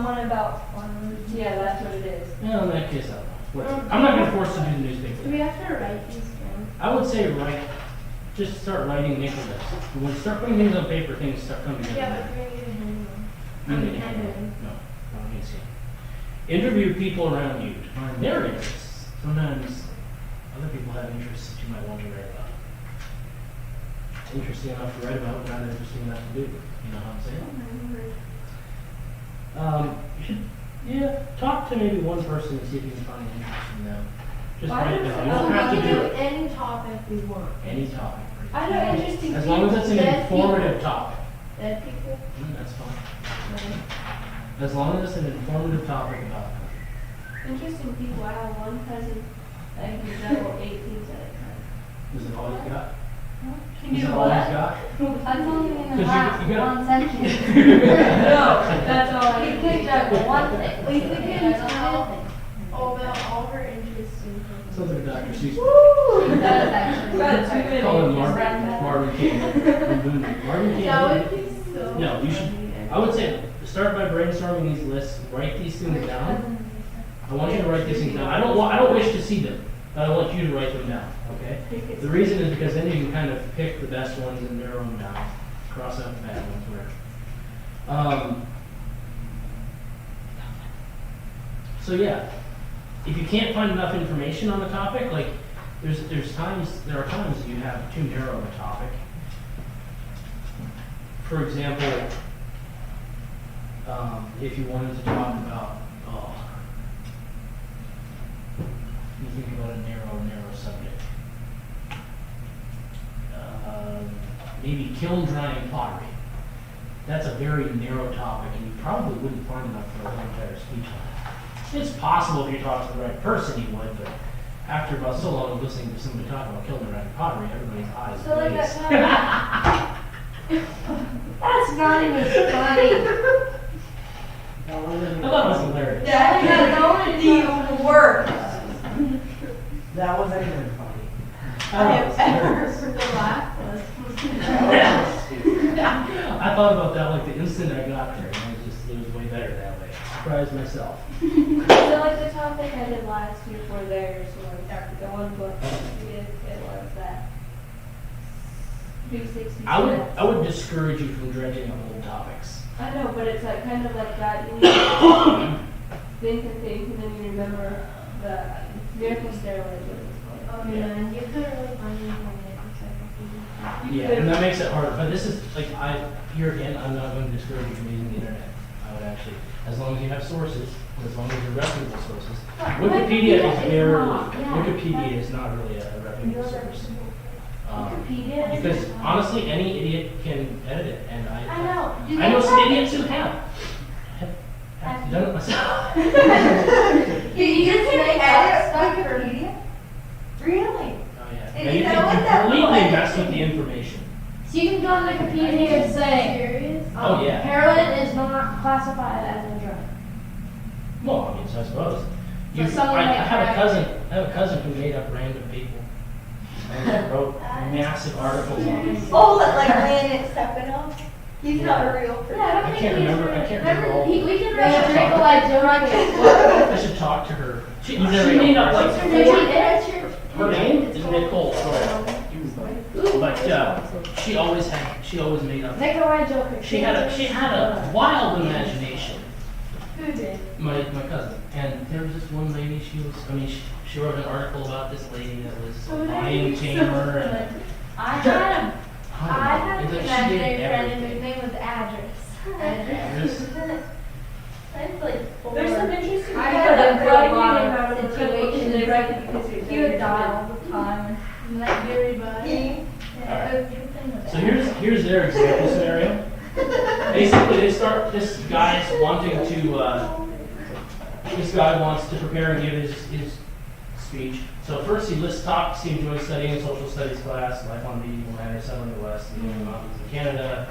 one about farmers. Yeah, that's what it is. No, in that case, I don't know. Whatever. I'm not going to force you to do the Do newspaper. we have to write these down? I would say just start writing, make a list. When you start putting things on paper, things start coming together. Yeah, but we're gonna handle them. You don't need to handle it. No, I don't need to see it. Interview people around you to find their interests. Sometimes other people have interests that you might want to write about. Interesting enough to write about, but not interesting enough to do. You know how I'm saying? You should, talk to maybe one person and see if you can find an interest in them. Just write it down. You don't have to do it. any topic we want. Any topic. I know interesting As long as it's an Dead informative topic. Dead people? That's fine. As long as it's an informative topic about them. Interesting people. I have one cousin that can juggle 8 things at a time. Is it all you've got? Can Is you it do all what? you've got? I'm only in the 'Cause last you got- one sentence. No, that's all I You can could juggle one thing. We could You get juggle all things. all about all her interests and things. Sounds like a Dr. Seuss. That is actually. Got 2 minutes. Call him Marvin King. Marvin King. That would be so. No, you should, I would say, start by brainstorming these lists, write these things down. I want you to write these things down. I don't wish to see them, but I want you to write them down, okay? The reason is because then you can kind of pick the best ones and narrow them down, cross out the bad ones, whatever. So yeah, if you can't find enough information on the topic, like there are times you have too narrow of a topic. For example, if you wanted to talk about, you think about a narrow subject. Maybe kiln drying pottery. That's a very narrow topic, and you probably wouldn't find enough for a whole entire speech on it. It's possible if you talk to the right person, you would, but after about so long of listening to somebody talk about kiln drying pottery, everybody's eyes So like glaze. That's not even funny. I thought it was hilarious. That is the worst That wasn't even funny. I have ever heard. The laugh was. I thought about that like the instant I got there, and it was way better that way. Surprised myself. So like the topic I did last year for theirs was the one book it was that 360. I would discourage you from dredging on old topics. I know, but it's like kind of like that. You need to think and think, and then you remember the miracle steroids. What it's called. Oh man, you could really find me Yeah, and that makes it hard. But this is like here again, I'm not going to discourage you from using the internet. I would actually, as long as you have sources, as long as they're reputable sources. Wikipedia is not really a reputable source. Wikipedia. Because honestly, any idiot can edit it, and I know. I know some idiots who have done it myself. You just make edit up Wikipedia? Really? Oh yeah. And Now, you you know can what that completely was? mess with the information. So you can go on Wikipedia and say, Oh, yeah. heroin is not classified as a drug. Well, I mean, so I suppose. So someone I like have a crack- cousin who made up random people and wrote massive articles on it. Oh, like Landon Stefano? He's not a real person. Yeah, I don't I think can't he's remember- I real. can't remember all- We can Yeah. write drink like drunk. I should talk to her. She made up like four. Her name is Nicole. But she always made up. Make a white joker. She had a wild imagination. Who did? My cousin. And there was this one lady. She wrote an article about this lady that was a lion tamer. And I had an I don't know, it's like she did imaginary friend and his everything. name was Address. Address? That's like four. There's some interesting I stuff had a that really really lot out of of situations the right because He would die all the time. And like everybody. Alright. So here's their example scenario. Basically, this guy wants to prepare and give his speech. So first he lists topics he enjoys studying in social studies class, life on the medieval manor, settling the West, the Indian Mountains in Canada.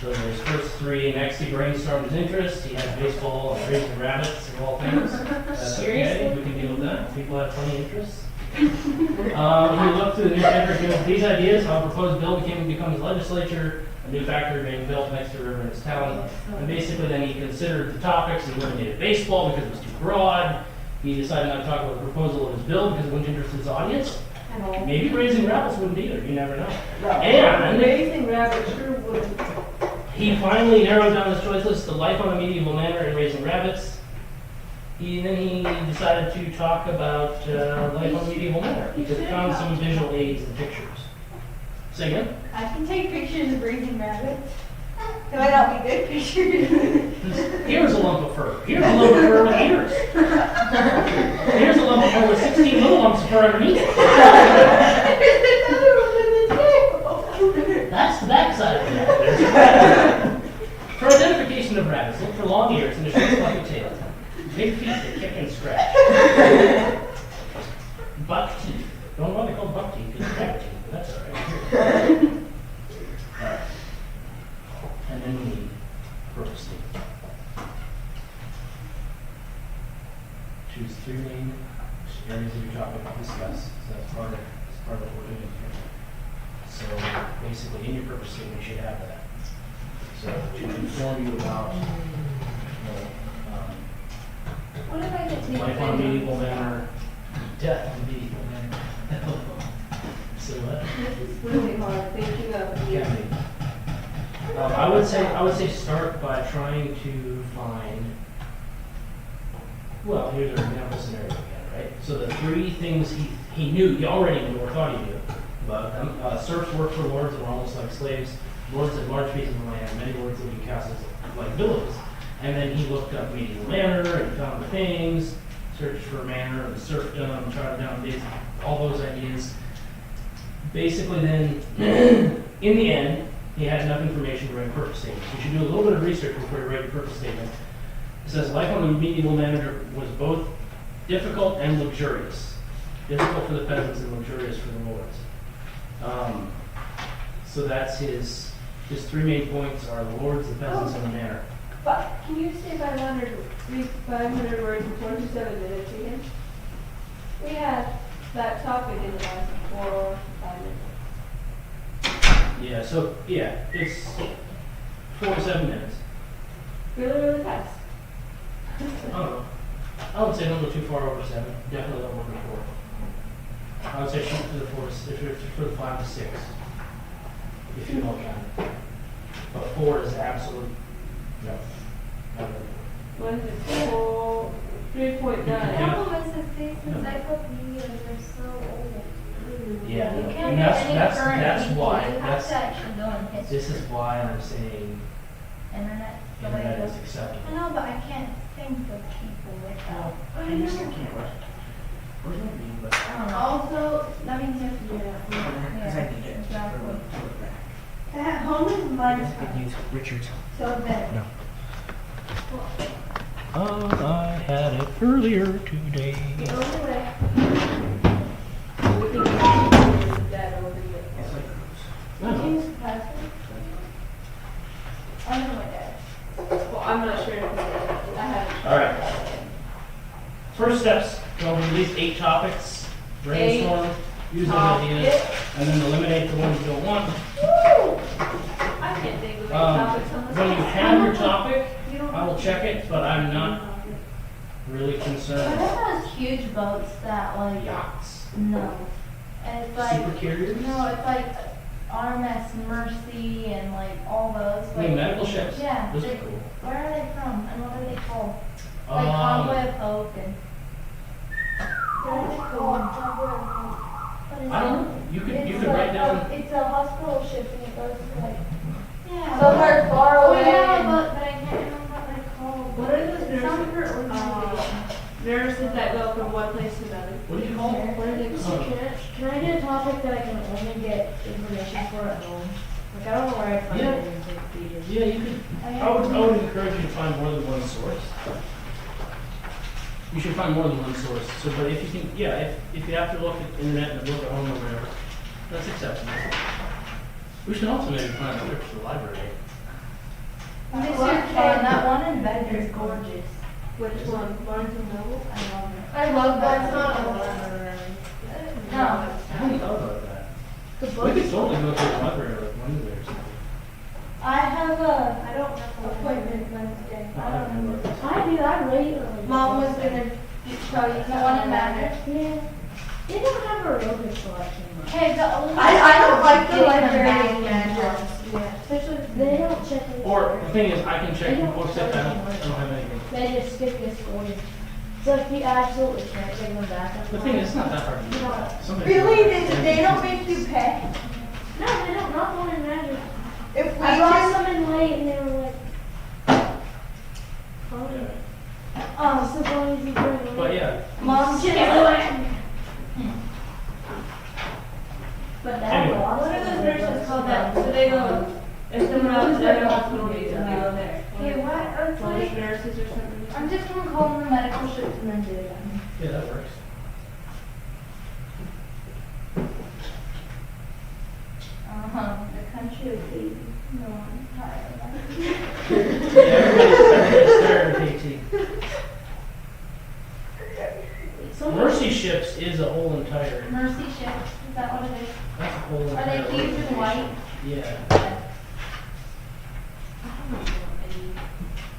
Those are his first three. Next he brainstormed his interests. He had baseball and raising rabbits of all things. That's okay, we can deal with that. People have funny interests. He looked through the newspaper, came up with these ideas, how a proposed bill becomes legislature, a new factory being built next to a river in his town. And basically then he considered the topics. He eliminated baseball because it was too broad. He decided not to talk about the proposal of his bill because it wouldn't interest his audience. Maybe raising rabbits wouldn't either, you never know. And Raising rabbits sure would. he finally narrowed down his choice list to life on a medieval manor and raising rabbits. Then he decided to talk about life on a medieval manor. He found some visual aids and pictures. Say again? I can take pictures of raising rabbits. It might not be good pictures. Here's a lump of fur. Here's a lump of fur with ears. Here's a lump of fur with 16 little lumps of fur underneath it. That's the backside of the rabbit. For identification of rabbits, look for long ears and a short fluffy tail. Big feet that kick and scratch. Buck teeth. Don't want to call buck teeth because it's rabbit teeth, but that's all right. Alright. And then we need purpose statement. Choose three main areas of your topic to discuss. So that's part of what we're doing here. So basically, in your purpose statement, you should have that. So to inform you about, What if I get to life on a medieval manor, death on a medieval manor. So what? This is really hard thinking of. Yeah. I would say start by trying to find. Well, here's our example scenario again. So the three things he knew, he already knew or thought he knew about them. Serfs worked for lords and were almost like slaves. Lords had large pieces of land, many lords lived in castles like villages. And then he looked up medieval manor and found the things, searched for manor, the serfdom, jotted down dates, all those ideas. Basically then, in the end, he had enough information to write a purpose statement. You should do a little bit of research before you write your purpose statement. It says life on the medieval manor was both difficult and luxurious. Difficult for the peasants and luxurious for the lords. So that's his three main points are the lords, the peasants, and the manor. But can you say 500 words in 27 minutes again? We had that topic in the last 4 or 5 minutes. Yeah, so, yeah, it's 4 to 7 minutes. Really, really fast. I don't know. I would say don't go too far over 7. Definitely don't work at 4. I would say shoot for the 4 to, for the 5 to 6. If you know counting. But 4 is absolute. No. What is it? 3.9. Problem is that these encyclopedias are so old. Yeah, You and can't that's- get any that's- current that's people. why- You have that's- to actually go in history. This is why I'm saying Internet. the way internet it is is. acceptable. I know, but I can't think of people without. I just can't watch it. What does that mean? But I don't know. Also, that means you have to do because I need it. exactly. For the back. At home is mine. I could use Richard's. So bad. No. I had it earlier today. The only way. We can use that over here. It's like Did you use the password? I don't know my dad. Well, I'm not sure if I have. All right. First steps, go over at least 8 topics, brainstorm, use those ideas, and then eliminate the ones you don't want. Woo! I can't think of any topics on this. When you have your topic, You don't- I will check it, but I'm not really What concerned. are those huge boats that like, Yachts, no. And it's like, super carriers, no, it's like RMS Mercy and like all those. I mean Like, medical ships. yeah. Those they- are cool. Where are they from and what are they called? Like Convoy of Hope and. What are they called? What is I don't it? know. You could It's write like, down. it's a hospital ship and it goes to like Yeah. somewhere far Oh, away. yeah, but I can't remember what they're called. What are those It's some nurses? organization. Nurses that go from one place to another. What do you call it? What are they called? Can I do a topic that I can only get information for at home? Like I don't know where I find Yeah. it in encyclopedias. Yeah, you could. I would encourage you to find more than one source. You should find more than one source. So, but if you can, yeah, if you have to look at the internet and look at home or whatever, that's acceptable. We should also maybe find a trip to the library. This year, that one in Bedford is gorgeous. Which one? Barnes and Noble? I love it. I love that. It's not a No. I hadn't thought about that. The We book. could totally go to the library like Wednesday or something. I have a, I don't know appointment Wednesday. I don't remember. I do. I wait early. Mom was gonna tell you the one in Bedford. Yeah. They don't have a real good selection. though. Hey, the only. I don't like the Getting them library back in manager. house. Yeah, especially. They don't check it. Or the thing is, I can check books if I don't have anything. They just skip this order. So if you absolutely can't take them back. The thing is, it's not that hard to do. Somebody- They don't make you pay? No, they don't. Not one in Magic. If we I brought just, some in late and they were like, oh, Yeah. so long as you bring them. But yeah, Mom Just can. But that Anyway. lot What are those nurses called that? So they go, if someone else at a hospital needs them, they go there. Hey, what? It's Polish like, nurses or something. I'm just gonna call them the medical ships and then do it. yeah, that works. The country of babies. No, I'm tired of Yeah, everybody's tired of PT. Mercy ships is a whole entire. that. Mercy ships, is that what it is? That's a whole Are entire. they huge and white? Yeah.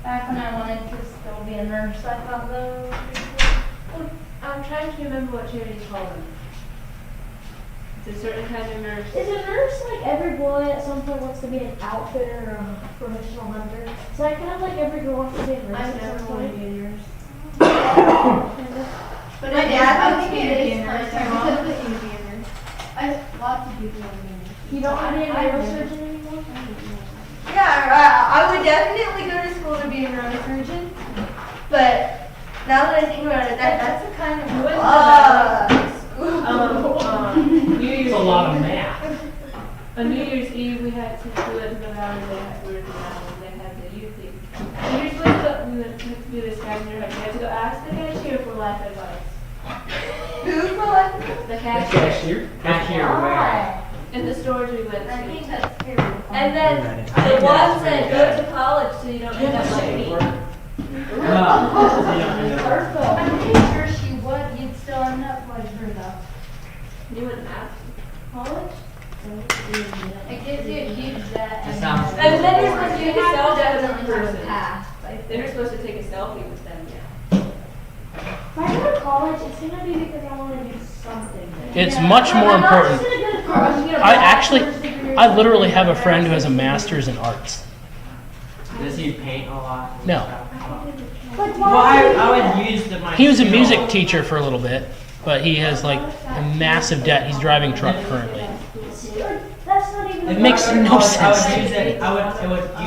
Back when I wanted to still be a nurse, I thought those were pretty cool. I'm trying to remember what charity called them. It's a certain kind of nurse. Is a nurse like every boy at some point wants to be an outfitter or a professional hunter? So I kind of like every girl wants to be a nurse I at never some want to point. be a nurse. Kind of. But My it dad I wants think me to it be is a nurse. part-time. My mom Because wants me to be a nurse. lots of people want to be a nurse. You don't want to be a I never- neurosurgeon anymore? Yeah, I would definitely go to school to be a neurosurgeon, but now that I think about it, that's a kind of You went to school. New Year's It's a lot of Eve. math. On New Year's Eve, we had to do it, but now we were down and they had the youth thing. And you're supposed to do this scavenger hunt. You have to go ask the cashier for life advice. Who's the one? The cashier Cashier where? in the stores we went I to. think that's terrible. And then I think the that's ones pretty that good. go to college so you don't end up like me. I'm pretty sure she would. You'd still end up like her though. You wouldn't have college? It gives you a huge debt. It sounds And then you're boring. supposed to You take a have to selfie with definitely the have a person. pass. Then you're supposed to take a selfie with them, yeah. If I go to college, it's gonna be because I want to do something. It's much more I'm not just important. gonna go to college and get a I actually, bachelor's degree or I literally have a something. friend who has a master's in arts. Does he paint a lot? and No. stuff? Like, Well, I would use my. He was a skill. music teacher for a little bit, but he has like a massive debt. He's driving truck currently. That's not even. It makes If I were to no college, sense. I would use it. I would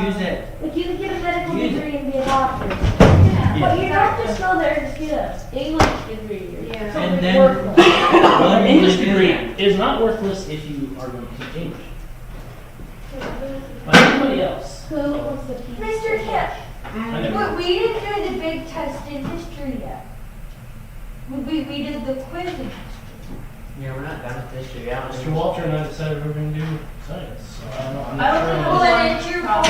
use it. Like, you can get a medical Use it. degree and be a doctor. Yeah. But you don't just go there and just get an English degree. Yeah. Something And then- worthless. An English degree is not worthless if you are going to teach English. But anybody else? Who wants to teach? Mr. Kemp, I never- we didn't do the big test in history yet. We did the quiz in history. Yeah, we're not done with this year. Yeah, Mr. Walter and I decided we were going to do science, so I don't know. I'm I not don't sure. think Well, then it's your fault.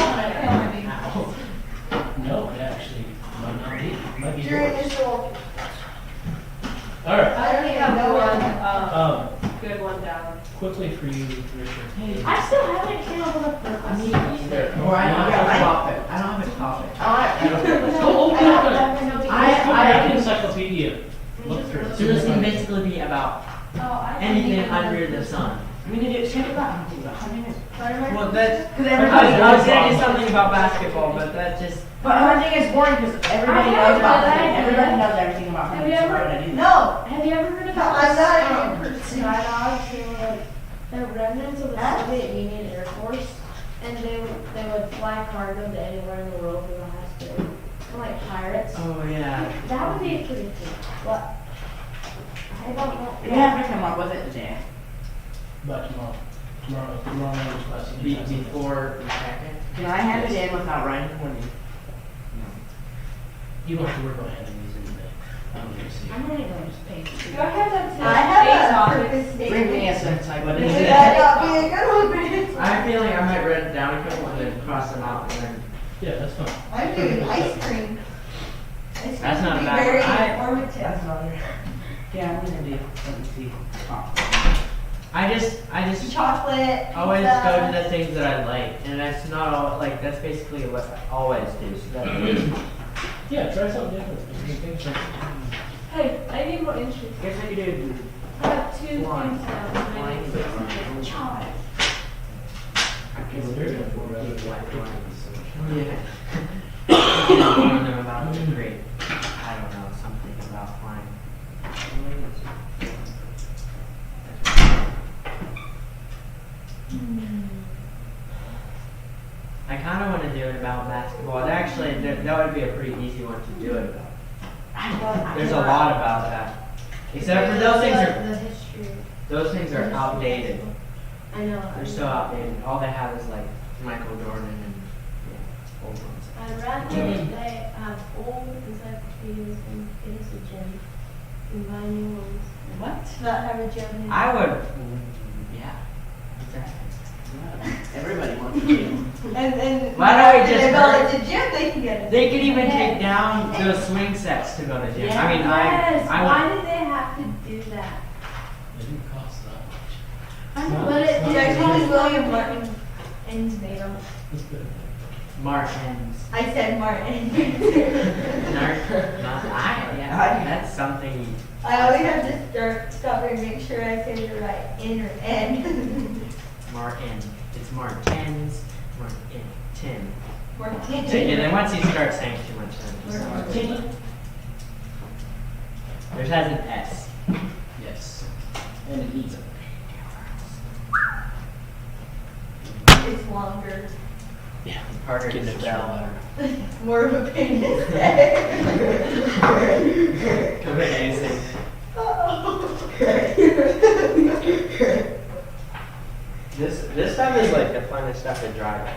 No, it actually might not be. It might be During yours. this whole. All right. I don't have one, good one down. Quickly for you, Richard. I still haven't came up with a purpose. Or I don't have a topic. I don't have a topic. Oh, open up a I- encyclopedia. Look through it. So this can basically be about Oh, anything under the sun. Well, that's. Because I was gonna do something about basketball, but that just. But everything is boring because everybody I knows about have everything. that. Everybody knows everything about Have me. you So ever- why would I do that? No, Have you ever heard I'm about not a person. skydogs? They were like, they're remnants of the Huh? Soviet Union Air Force, and they would fly cargo to anywhere in the world with a high speed. Kind of like pirates. Oh yeah. That would be pretty cool. What? I don't know. You have to come up with it today. But tomorrow language class. Before we check it. Can I hand it in without writing for you? You don't have to worry about handing these in today. I'm going to see. I'm gonna go just paint. Do I have that I have a purpose Bring statement. me a encyclopedia. What is Maybe it? that'd not be a good one, but it's. I have a feeling I might write it down a couple and then cross them out and then. Yeah, that's fine. I'm doing ice cream. Ice cream That's not would be bad. very I- informative. That's another. Yeah, I'm gonna do. Let me see. I just Chocolate. always pizza. go to the things that I like, and that's not all. Like that's basically what I always do. So that. Yeah, try something different. If you think something. Hey, I need more interest. Guess I could do. I have two things Wine. now. and I Wine, need but something. wine. Yeah. One of them about the grape. I don't know, something about wine. I kind of want to do it about basketball. Actually, that would be a pretty easy one to do it about. There's a lot about that. Except for those things are The history. those things are outdated. I know. They're so outdated. All they have is like Michael Jordan and old ones. I'd rather they have old encyclopedias and get us a gym and buy new ones. What? Not have a gym. I would. Yeah. Exactly. Everybody wants to do. And Why don't we if just they go hurt- to the gym, they can get it. They could even take down those swing sets to go to gym. I mean, Yes, I why would. did they have to do that? It didn't cost that I know, but it it's Yeah, I not- told William Martin. ends made them. Martins. I said Martin. Not I. Yeah. That's something. I always have to stop and make sure I say the right N or N. Martin. It's Martins. Martin. Martin. Yeah, then once you start saying too much, then it's Martin. there's Yours has an S. Yes. And it eats it. It's longer. Yeah. Harder Getting to it spell. More of a pain to say. Amazing. This stuff is like the funnest stuff to drive.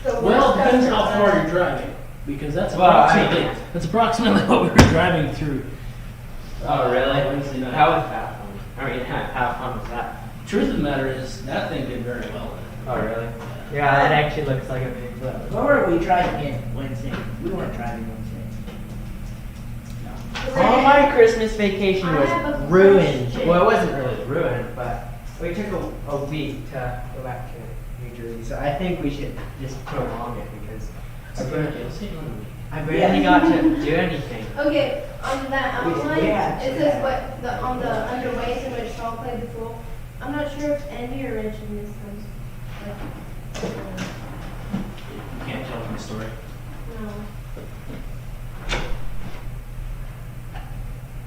Well, it depends how far you're driving, because that's Well, approximately what we were driving through. Oh, really? Wednesday night. How was that fun? I mean, how fun was that? Truth of the matter is, that thing did very well. Oh, really? Yeah, that actually looks like a big boat. What were we driving in Wednesday? We weren't driving Wednesday. No. All my Christmas vacation I was have a ruined. question. Well, it wasn't really ruined, but we took a week to go back to New Jersey. So I think we should just prolong it because I barely got to do anything. Okay, on that We outline, actually it says have- what, on the underways in which Saul played the fool. I'm not sure if Andy or Rich in this comes. You can't tell from the story. No.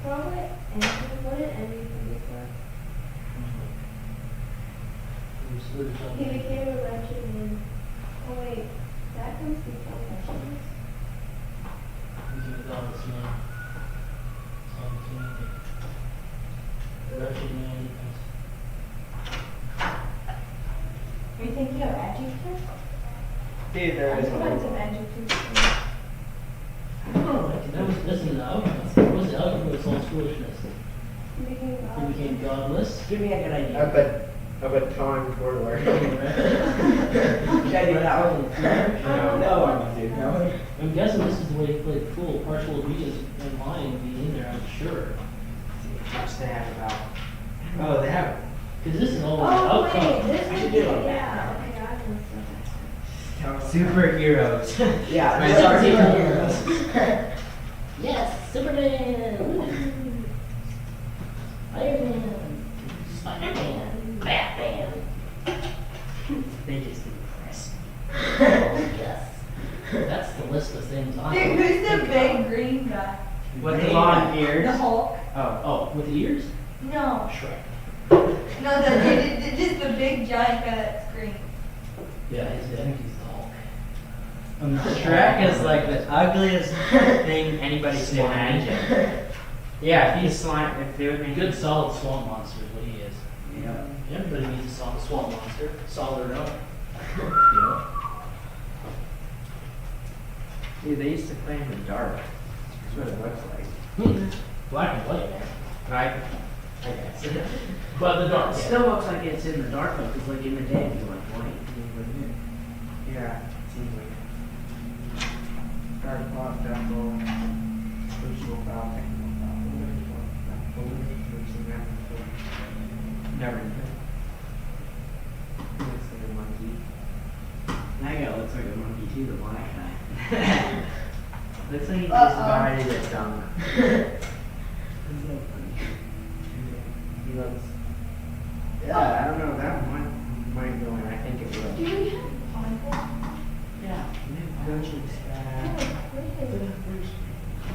Probably Andy, what did Andy do before? He became a wretched man. Oh wait, that comes before wretchedness? Are you thinking of adjectives? Dude, there is I find one. some adjectives. That was, this is the outcome. What was the outcome of Saul's foolishness? He became He God. became godless. Give me a good idea. A baton twirler. Should I do that one? No, I'm not doing that one. I'm guessing this is the way he played the fool. Partial obedience and lying being in there, I'm sure. What's they have about? Oh, they have. Because this is all the Oh wait, outcome. this I one, should do it. yeah, okay, I know stuff. Superheroes. Yeah, My these are superheroes. superheroes. Yes, Superman! Iron Man! Spider-Man! Batman! They just impress me. Oh, yes. That's the list of things I Dude, who's the big green guy? With the long ears. The Hulk? Oh, with the ears? No. Shrek. No, just the big giant guy that's green. Yeah, I think he's the Hulk. Shrek is like the ugliest thing anybody can imagine. Yeah, if he's slime, if they would make Good solid swamp monster is what he is. Yeah. Everybody needs a solid swamp monster, solid or not. You know? Dude, they used to play in the dark. That's what it looks like. Black and white, man. Right? I guess. But the dark. It still looks like it's in the dark though, because like in the day it'd be like white. Yeah, it seems like dark clock, double, virtual foul, technical foul, never knew. Looks like a monkey. That guy looks like a monkey too, the black guy. Looks like he just divided his tongue. He's so funny. He looks. Yeah, I don't know. That might go in. I think it will. Do we have Bible? Yeah. Don't you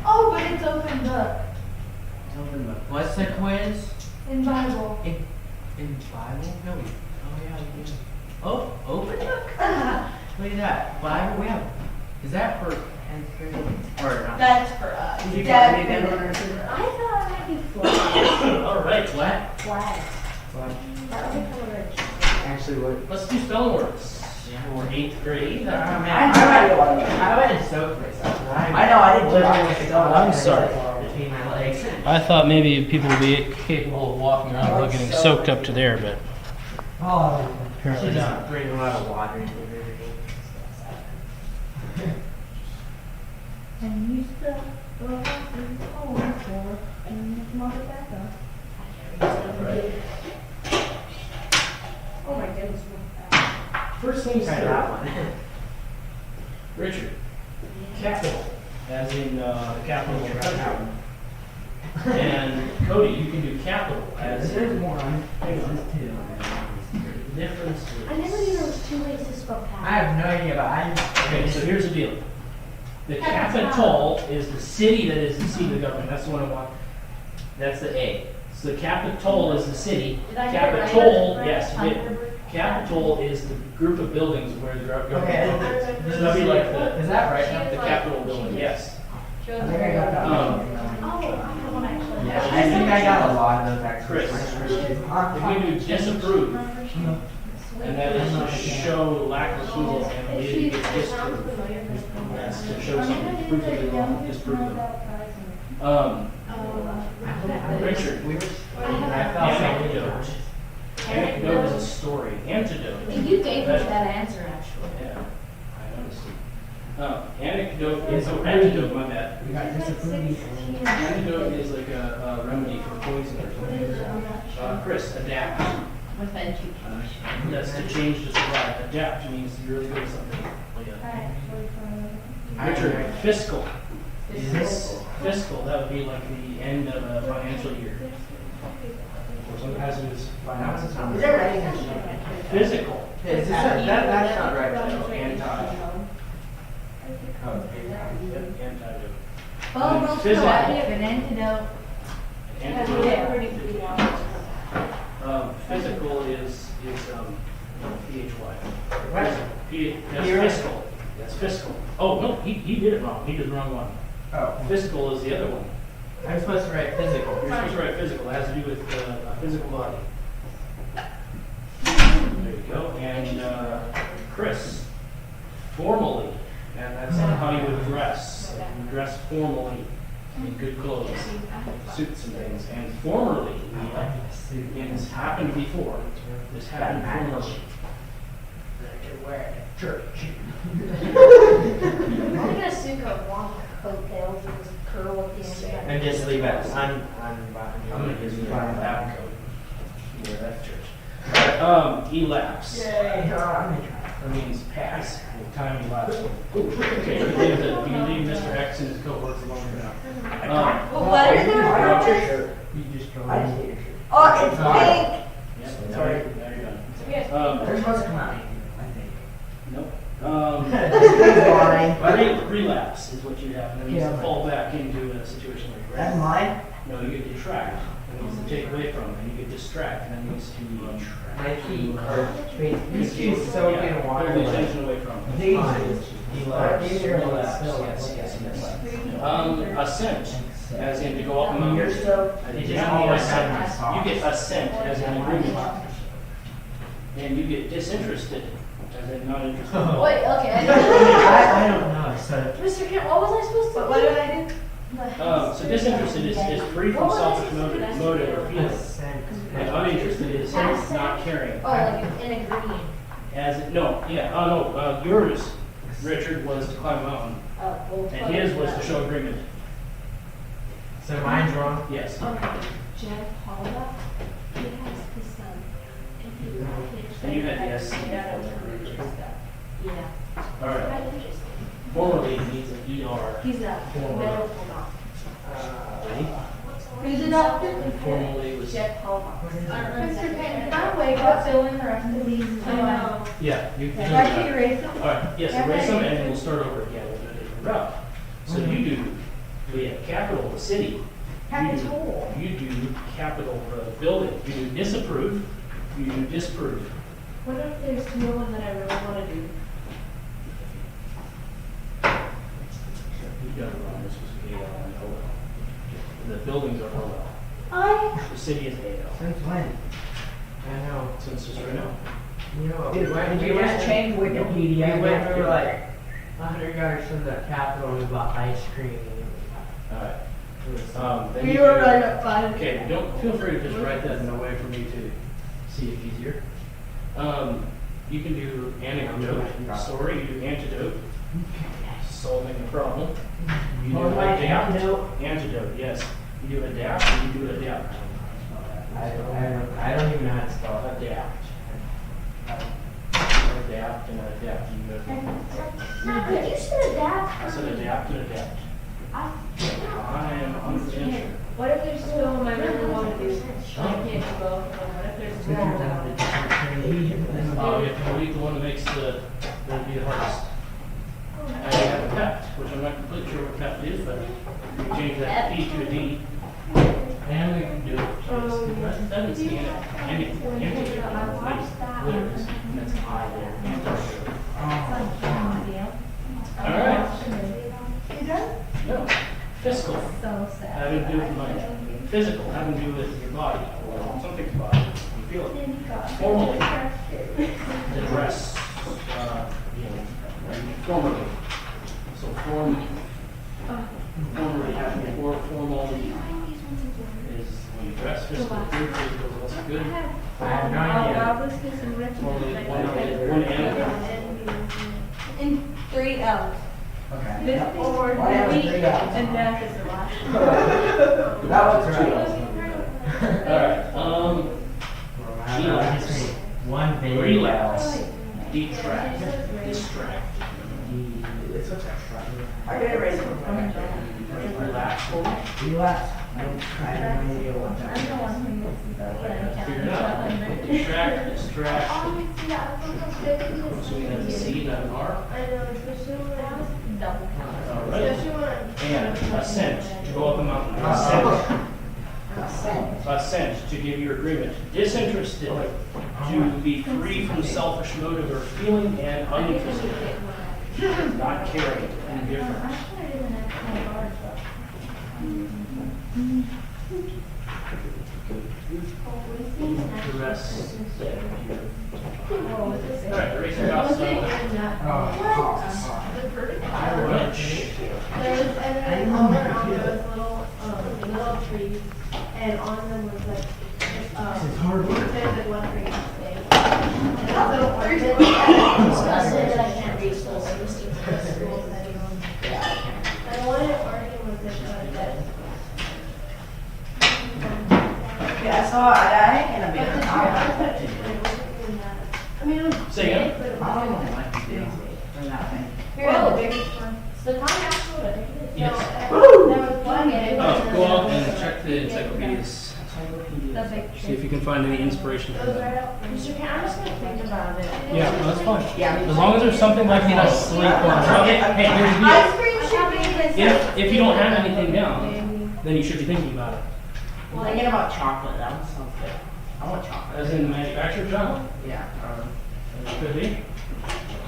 Oh, but it's open book Tell them about What's the quiz? in Bible. In Bible? No. Oh yeah, we do. Oh, open book. Look at that. Bible. We have. Is that for 10th grade or not? That's for us. Did you Definitely. find it I thought I could fly. All right, What? Flag. What? That would become a rich. Actually, what? let's do spelling words. Yeah. For 8th grade. Oh, I man. I went and soaked myself. I know, I didn't do Literally it. with the I'm sorry. between my legs. I thought maybe people would be capable of walking around without getting soaked up to there, but Oh, apparently should not. just bring a lot of water into the river. And used to go up and for and come on back up. Right. Oh my goodness. First things Try that first. one. Richard. Capital, as in the capital of the country. And Cody, you can do capital as There's in more on faces too. differences. I never knew there was two ways to spell I cat. have no idea, but I'm. Okay, so here's the deal. The capital is the city that is the seat of the government. That's the one I want. That's the A. So the capital is the city. Did I get it right? Capital, yes, you did. Capital is the group of buildings where the government Okay. is. So that'd be like Is the that right? Capitol building, yes. I think I got that. Oh, I have one actually. Yeah, I think I got a lot of those actually. Chris, if you do disapprove, and that is to show lack of approval, and the you get disapprove. That's to show something, proof of it wrong, disprove them. Richard, I felt anecdote. Anecdote is a story. Antidote. You gave us that answer actually. Yeah, I noticed. Anecdote is, antidote, my bad. We got disapproving. Antidote is like a remedy for poison or something. Chris, adapt. With education. That's to change to survive. Adapt means you're really good at something. Richard, fiscal. Is this? Fiscal, that would be like the end of a financial year. Or something has to do with finances. Is that right? Physical. Is this that's not right. No, anti. Oh, Yep, antidote. Well, And we'll physical. go out an antidote. Antidote. Physical is PHY. That's fiscal. That's fiscal. Oh, no, he did it wrong. He did the wrong one. Oh, Fiscal is the other one. I'm supposed to write physical. You're supposed to write physical. It has to do with a physical body. There you go. And Chris, formally. And that's how you would dress. You dress formally in good clothes, suits and things. And formerly means happened before. This happened formerly. That I could wear it at church. I'm gonna suit a long coattails and just curl at the end. And just leave it I'm gonna use the lab coat. Yeah, that's church. Elapse. Yay! Oh, I'm gonna try. That means pass. Time elapsed. Okay, you can leave Mr. X and his cohorts alone for now. What are their purposes? You just go. I just hate your shirt. Oh, it's pink. Yep, Sorry. now you're done. They're supposed to come out. I think. Nope. Boring. Relapse is what you have, and that means to fall back into a situation like That's that. mine. No, you get detract. That means to take away from, and you get distract, and that means to My key or these two so yeah, good water. pull the attention away from. These Relapse. are Relapse. Yes. Assent, as in to go up among. You're so. You It get just always happens. assent as in agreement. And you get disinterested as in not interested. Wait, okay. I don't know. So Mr. Kent, what was I supposed to do? What did I do? So disinterested is free from selfish motive or feeling. And uninterested is not caring. Oh, like in agreeing. Yours, Richard, was to climb a mountain, Oh, well. and his was to show agreement. so mine's wrong. Yes. Jeff Hollaback, he has his son. And you had the SC. Yeah. All right. Formerly it needs an ER. He's a medical doctor. Who's adopted? And formerly was. Jeff Hollaback. Mr. Kent, can I wake up fill in the rest of these? Yeah, you can. Did I erase them? All right, yes, erase them and we'll start over again. We'll do a different route. So we have capital, the city. Capital. You do capital, the building. You do disapprove, you do disprove. What if there's no one that I really want to do? You got it wrong, this was AL and OL. The buildings are OL. The city is AL. Since when? I know. Since just right now. You know, Dude, when we just changed Wikipedia. we were like 100 yards from the Capitol and we bought ice cream. All right. Then We you were can- right up five. Okay, feel free to just write that in a way for me to see it easier. You can do anecdote, story, you do antidote, solving the problem. You do adapt, antidote, yes. You do adapt, and you do adapt. I don't even know how to spell it. Adapt. Adapt and adapt. Did you say adapt? I said adapt and adapt. I am 100% sure. What if there's two of them I really want to do? I can't do both. What if there's two of them? You have to delete the one that makes the hardest. And you have adapt. which I'm not completely sure what theft is, but we can change that P to a D. And we can do it. That doesn't see it. Anything. Anything. Letters. That's I there. All right. You done? No. Fiscal. So sad. Having to do with money. Physical. Having to do with your body or something's body. You feel it. Formally. The dress. Formally. So formally having formal is when you dress. Physical. Physical is also good. I have no idea. Formally one animal. In 3 L's. Okay. This or Why have the 3 week L's? and death is the last. That was 2 L's. Alright, History. One video. relax, detract, distract, It's such a I get it ready for relax, Relax. I have no idea what that I'm the one who messes up, but I figure it can't. out. Detract, distract, so we have a C, not an R. I know, especially when I was, Double count. Alright, especially when and ascent, to go up a mountain. Assent, to give your agreement. Disinterested, to be free from selfish motive or feeling, and uninterested, not caring, indifferent. The rest, alright, raise your house. Which, there was, and then all around there was little trees, and on them was like, This is hard work. there's like one tree each day. And that's little ornaments. That I can't reach those systems. I wanted Oregon was this, Yeah, I saw a guy in a big I mean, say again? I don't know what to do. Or that thing. well, the biggest one. The contact photo. Yes. There was one game. Oh, go out and check the encyclopedias. The big See if you can find any inspiration It from was that. right out. I'm just gonna think about it. Yeah, no, that's fine. Yeah. As long as there's something like you know, sleep or hey, here's the deal. Ice cream should be in the If you don't have anything down, then you should be thinking about it. Well, thinking about chocolate, that one sounds good. I want chocolate. As in manufactured chocolate, Yeah. could be.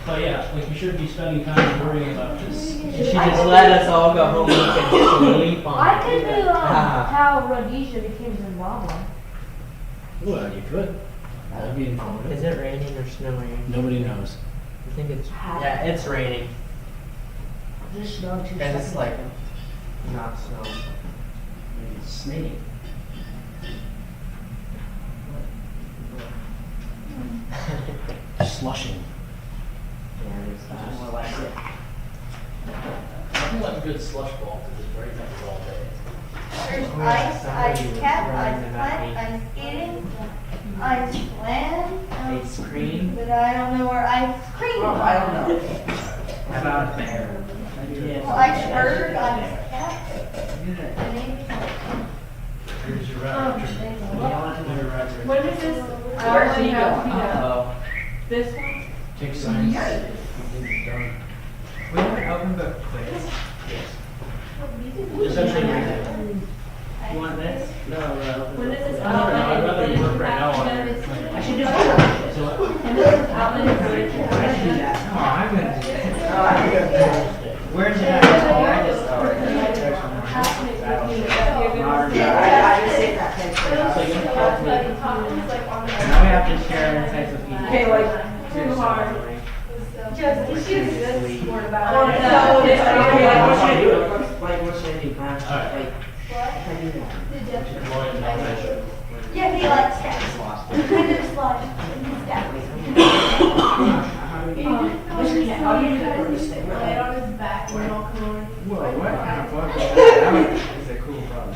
But yeah, like you should be spending time worrying about this. You should just let us all go home and sleep on I it. could do Ah. how Rhodesia became Zimbabwe. Well, you could. That'd be informative. Is it raining or snowing? Nobody knows. I think it's, yeah, it's raining. Just snow too. And it's like, not snow. Maybe it's snake. Slushing. More like it. Nothing like a good slush ball to just break up all day. There's Oh, yeah, ice, somebody ice was cap, riding ice in that plant, meeting. ice skating, ice land, Ice cream. but I don't know where ice cream Oh, is. I don't know. How about bear? Well, iceberg, ice cap, and maybe Here's your route. What is this? Where's he have going? to do. Oh. This one? Take science. Yes. We have an open book quiz. Essentially, you want this? No, no. When is this? I'd rather you work right now on And it. I should do that. So, this is outline of I should do that. Oh, I'm gonna do that. Oh, I can do that. Where'd you have it? Oh, I just saw it. I just saved that picture. Now we have to share an encyclopedia. Okay, like, too hard. just, she's good sport about Oh, it. no, So, it's it's- Like, what should I do? Like, Alright. if I do that. Lloyd, no measure. Yeah, he likes cats. Kind of sludge. He's cat. How do you do that? Or just stay with Lay it it? on his back and all come on. Whoa, what kind of bug is that? That is a cool bug.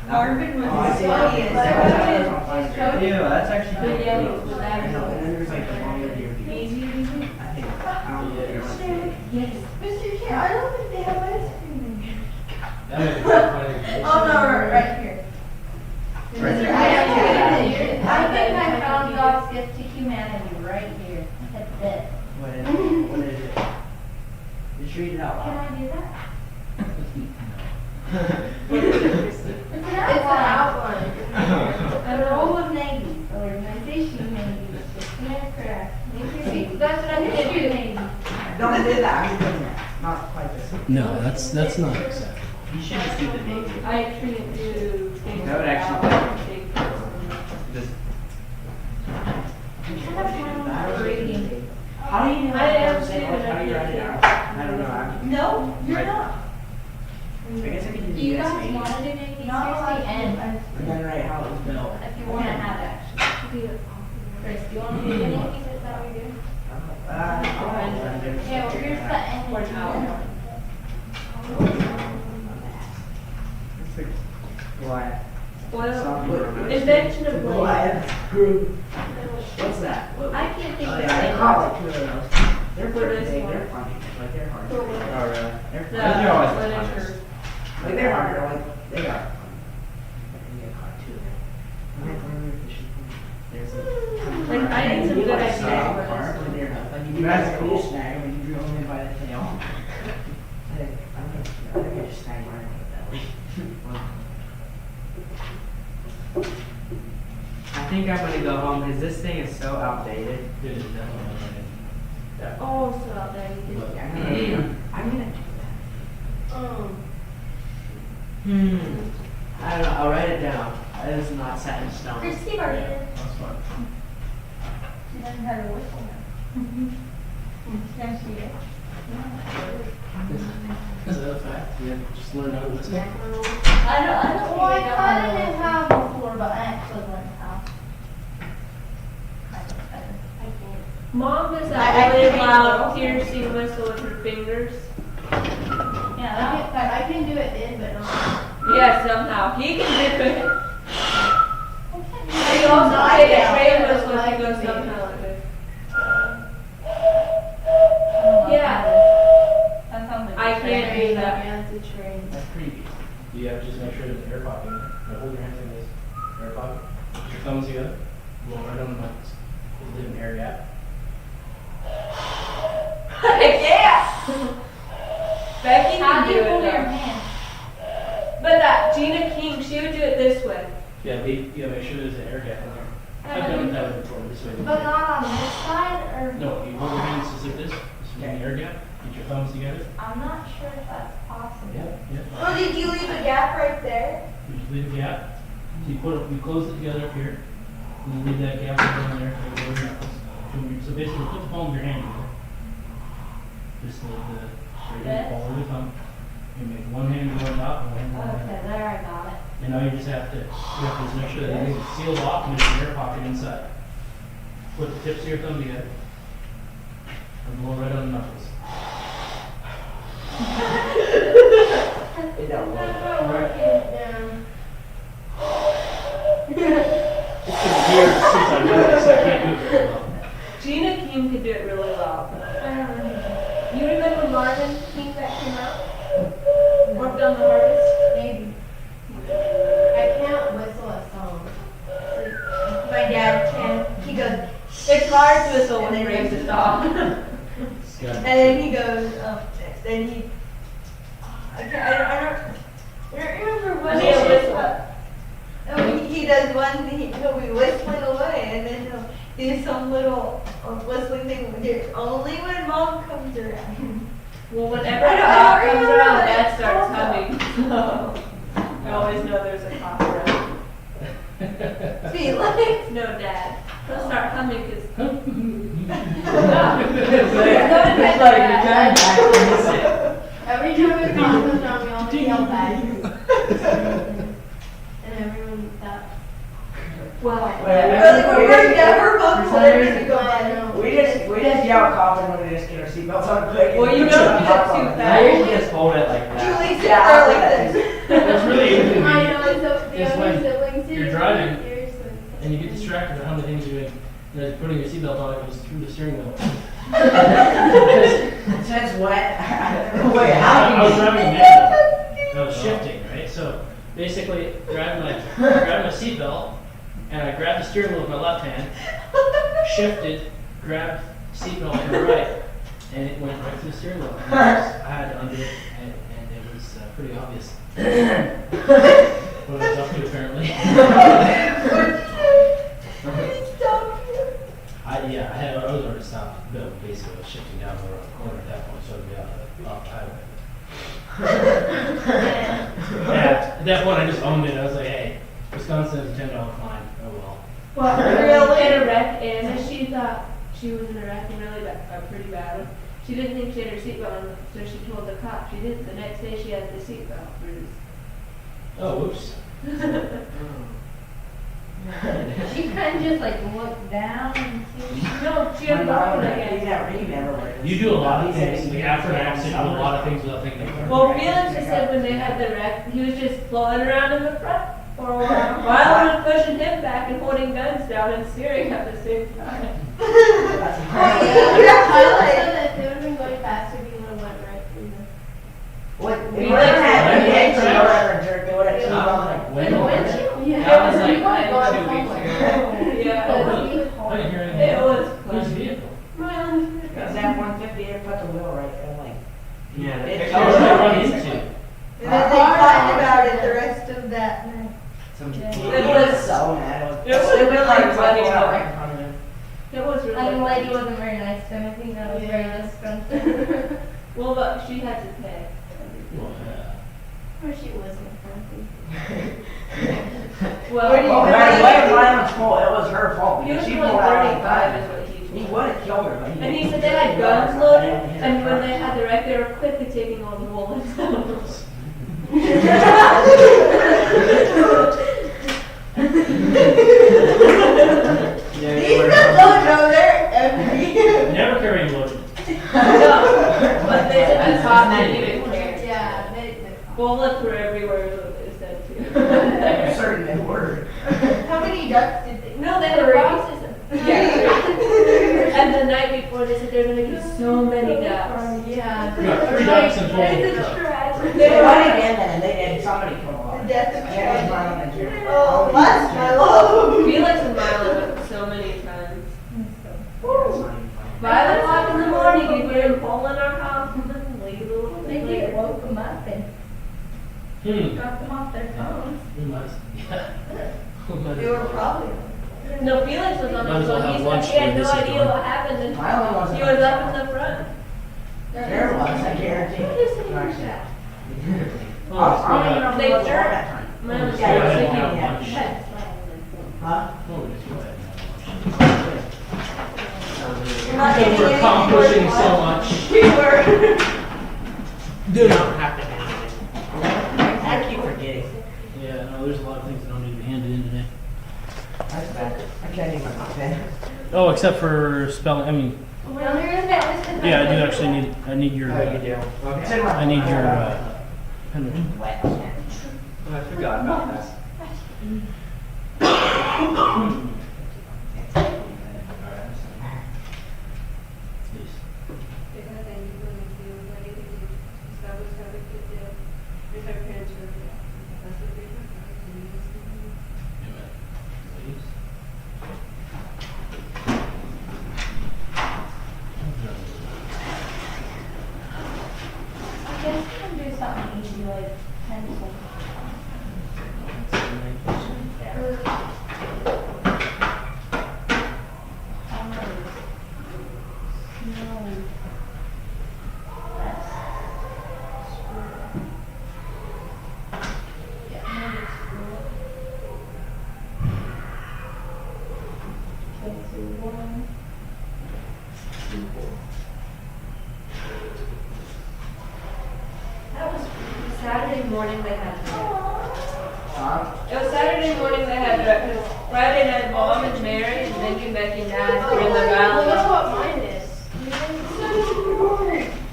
Marvin was Oh, I the see. funniest. Ew, that's actually The pretty yellow, cool. the I know, bag. and then there's like the longer deer people. I think, I don't know if you're like. Yes. Mr. King, I don't think they have ice cream in here. That would be funny. Oh, no, right here. Right there. I think I found God's gift to humanity right here. At this. What is it? What is it? Just read it out Can loud. I did that. I mean, not quite the same. No, that's not acceptable. You should just do the navy. I couldn't do things That would actually without be- big person. Just How do you know? I am too, and How do you I write it can't out? I don't know. No, you're Right. not. I guess I could do Do you guys USAID. want to do anything? Not Seriously, allowed. and I'm gonna write how it was built. if you want to have it. Chris, do you want to do anything? Is that what you're doing? Yeah, well, here's the end. Or how. What? Well, invention of blade. What? Group. What's that? What? I can't think Oh, of yeah, I it. caught like 2 of those. They're For pretty this big. one. They're funny. Like they're hard. For what? oh really? They're The fun. They're always the literature. funnest. Like they're hard. They're like they are. I can get caught 2 of them. There's Like, I need some good ideas Snag for part this. when they're like you That's guys cool. snag them and you drill them in by the tail. I think I just snag mine with I think I'm gonna go home because this thing is so outdated. It is definitely Oh, so out there. that. I'm gonna do that. I don't know. I'll write it down. It is not set in stone. Christy already did. That's fun. She doesn't have a whistle now. Can she did? Is that a fact? Yeah, just learn how to listen. I don't Well, I think kind of knew how before, but I actually learned how. Mom does I that really can loud make piercing whistle with her fingers. Yeah, I can do it in, but not. Yeah, somehow. He can do it. He also No, I can can't. train whistle if I he goes can. somehow like this. Yeah. Yeah. That sounds like. I can't do that. Yeah, it's a train. That's pretty easy. You have to just make sure there's an air pocket in there. Now hold your hands in this air pocket. Put your thumbs together. Blow right on the knuckles. Hold it in air gap. Yeah! Becky How can do do you it hold your though. hand? But that Gina King, she would do it this way. Yeah, you gotta make sure there's an air gap in there. I've done that before, this way. But not on this side, or? No, you hold your hands just like this, just in the air gap, get your thumbs together. I'm not sure if that's possible. Yeah. Oh, did you leave a gap right there? You just leave a gap. So you close it together up here. And you leave that gap down there. And go over your knuckles. So basically, put the palm of your hand together. Just like the ball of the thumb. You make one hand go on top and one hand go on Okay, there. there I got it. And now you just have to just make sure that everything's sealed off and there's an air pocket inside. Put the tips of your thumb together. And blow right on the knuckles. It don't work. Alright. Yeah. It's been years since I've done this, I can't do it very well. Gina King could do it really well. You remember Marvin King that came out? Worked on the harvest? Maybe. I can't whistle a song. My dad can. He goes, It's hard to whistle when And he then brings raises it off. and then he goes, then he, I don't remember what I he need a whistle. Oh, he does one thing, he'll be whistling away, and then he'll do some little whistling thing only when mom comes around. Well, whenever I a don't cough comes remember around, what Dad it's starts called, humming. So I always know there's a cough around. See, like, No, Dad. He'll start humming because It's like the time back when you sit. Every time a song comes on, we all yell back. And everyone thought, well, we're never both For some players reason- to go I by. know. We just yell coughing when we just get our seatbelts on quick. Well, you don't do it too I fast. usually just hold it like that. Julie sits Yeah, there I'll like let this. It's really I inconvenient. know, so the It's other when siblings you're did driving it. and you get distracted by how many things you're doing. You know, putting your seatbelt on, it goes through the steering wheel. It says wet. Wait, I how was can driving a manual. I was shifting, right? So basically, grabbed my seatbelt, and I grabbed the steering wheel with my left hand, shifted, grabbed seatbelt with my right, and it went right through the steering wheel. And I had to undo it, and it was pretty obvious. What I was up to, apparently. I was already stopped. But basically, I was shifting down the corner at that point. So a $10 fine. Oh well. Well, Really? in a wreck, and she thought she was in a wreck and really pretty bad. She didn't think she had her seatbelt on, so she told the cop she didn't. The next day she had the seatbelt bruised. Oh, whoops. She couldn't just like look down and see. No, she had a broken again. You never learned. You do a lot of things. Like after an accident, you do a lot of things without thinking. Well, Felix just said when they had the wreck, he was just floating around in the front for a while. While I was pushing him back and holding guns down and steering at the same time. That's Well, incredible. you have to So like. that they would have been going faster if you would have went right through them. What? We It would have like- had the extra rubber jerk. It would have kept on like. When? In the windshield? Yeah, That was it like was wanna go out 2 weeks somewhere. ago. Yeah, Oh, it really? was. I didn't hear anything. It was Whose fun. vehicle? Because that 150, it put the wheel right there, like. Yeah, the It- picture- How did I run into? And then they talked about it the rest of that night. Some It He was- was so mad. it was stupid, really like, funny, going out though. right in front of him. It was really And the lady funny. wasn't very nice to him. I think that was very disgruntled. Well, but she had to pay. Well, yeah. Or she wasn't friendly. Well, Where do you Oh, go? man, it wasn't Lyman's fault. It was her fault he because was she like pulled out on 35 time. is what he He told me. would have killed her, but he And he didn't. said they had guns loaded, and when they had the wreck, they were quickly taking all the bullets out. Yeah, These they were- guys don't know they're empty. Never carry loaded. No, but they said the cop didn't even care. Yeah, they. Bullets were everywhere, is what they said I'm too. certain they were. How many ducks did they? No, they had boxes. Yeah. And the night before, they said they're gonna get so many ducks. Yeah. We got 3 ducks in total. It's a tragic. They went again and they did. Somebody killed a lot. The death of Yeah, it was Charlie. Lyman and Jerry. Oh, that's my love. Felix and Milo went so many times. Woo. 5 o'clock in the morning, you hear him pulling our house and then leave a little They bit did later. woke them up and dropped them off their phones. We must. Yeah. We must. They were probably. No, Felix was on Might the as well phone. have He lunch said he had when no this is idea going. what happened and Milo wasn't. he was up in the front. There was, I guarantee. Oh, I don't even know if They he was jerked. on that time. Mine was Yeah, Go he was ahead thinking and he have had lunch. Huh? Oh, just go ahead and have lunch. We're not Thank you getting for any accomplishing more so lunch. much. We were. Do not have to hand it I keep forgetting. in. Yeah, no, there's a lot of things that don't need to be handed in today. That's bad. I can't even pen. Oh, except for spelling. I mean, Well, there is that. yeah, I do actually need. I need your. Oh, you do? It's Okay. in my I need your. Pen. wet. Oh, I forgot about that. Please. Amen. Please. I guess you can do something easy like pencil. That was Saturday morning they had. Huh? It was Saturday morning they had breakfast. Friday night, Mom and Mary, and then you, Becky, and Dad were in the Well, guess valley. what mine is?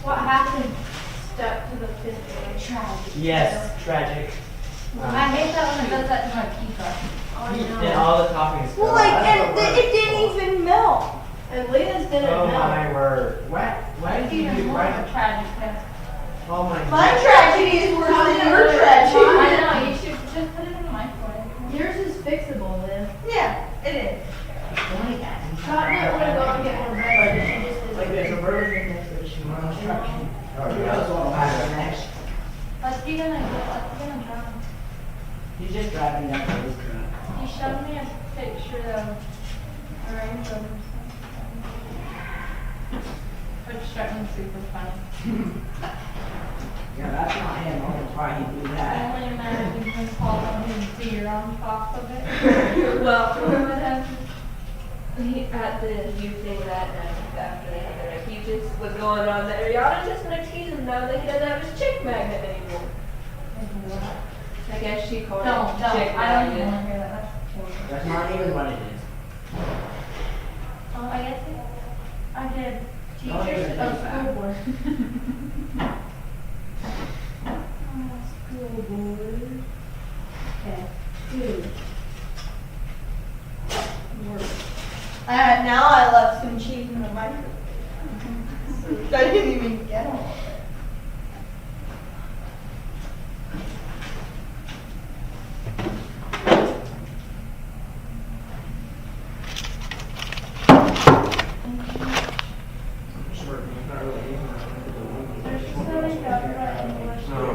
What happened? Stuck to the fifth grade. Tragic. Yes, tragic. I hate that when it does that to my pizza. And all the toppings. Well, like, and it didn't even melt. And Leah's didn't Oh know. my word. Why did you Even do more of a why? tragic than. Oh my My god. tragedy is worse than your I tragedy. know, you should just put it in the microwave. Yours is fixable, Liv. Yeah, it is. Todd didn't want to go and get more bread, but she just did. Like there's a burger next to the shoe on instruction. Who knows what'll happen next? What's he gonna do? What's he gonna drown? He's just driving down the restaurant. He showed me a picture of a Range Rover or something. Which struck me super funny. Yeah, that's not him. I don't know why he'd do I that. only imagine him calling his deer on top of it. Well, what happened? At the youth thing that night after they had their, he just was going on there. Y'all are just gonna tease him now that he doesn't have his chick magnet anymore. I guess she called Don't, it chick I don't even magnet. want to hear that, that's horrible. That's not even what it is. I guess I did Don't even teachers think of that. school board. School board. Okay, two. Now I left some cheese in the microwave. I didn't even get them.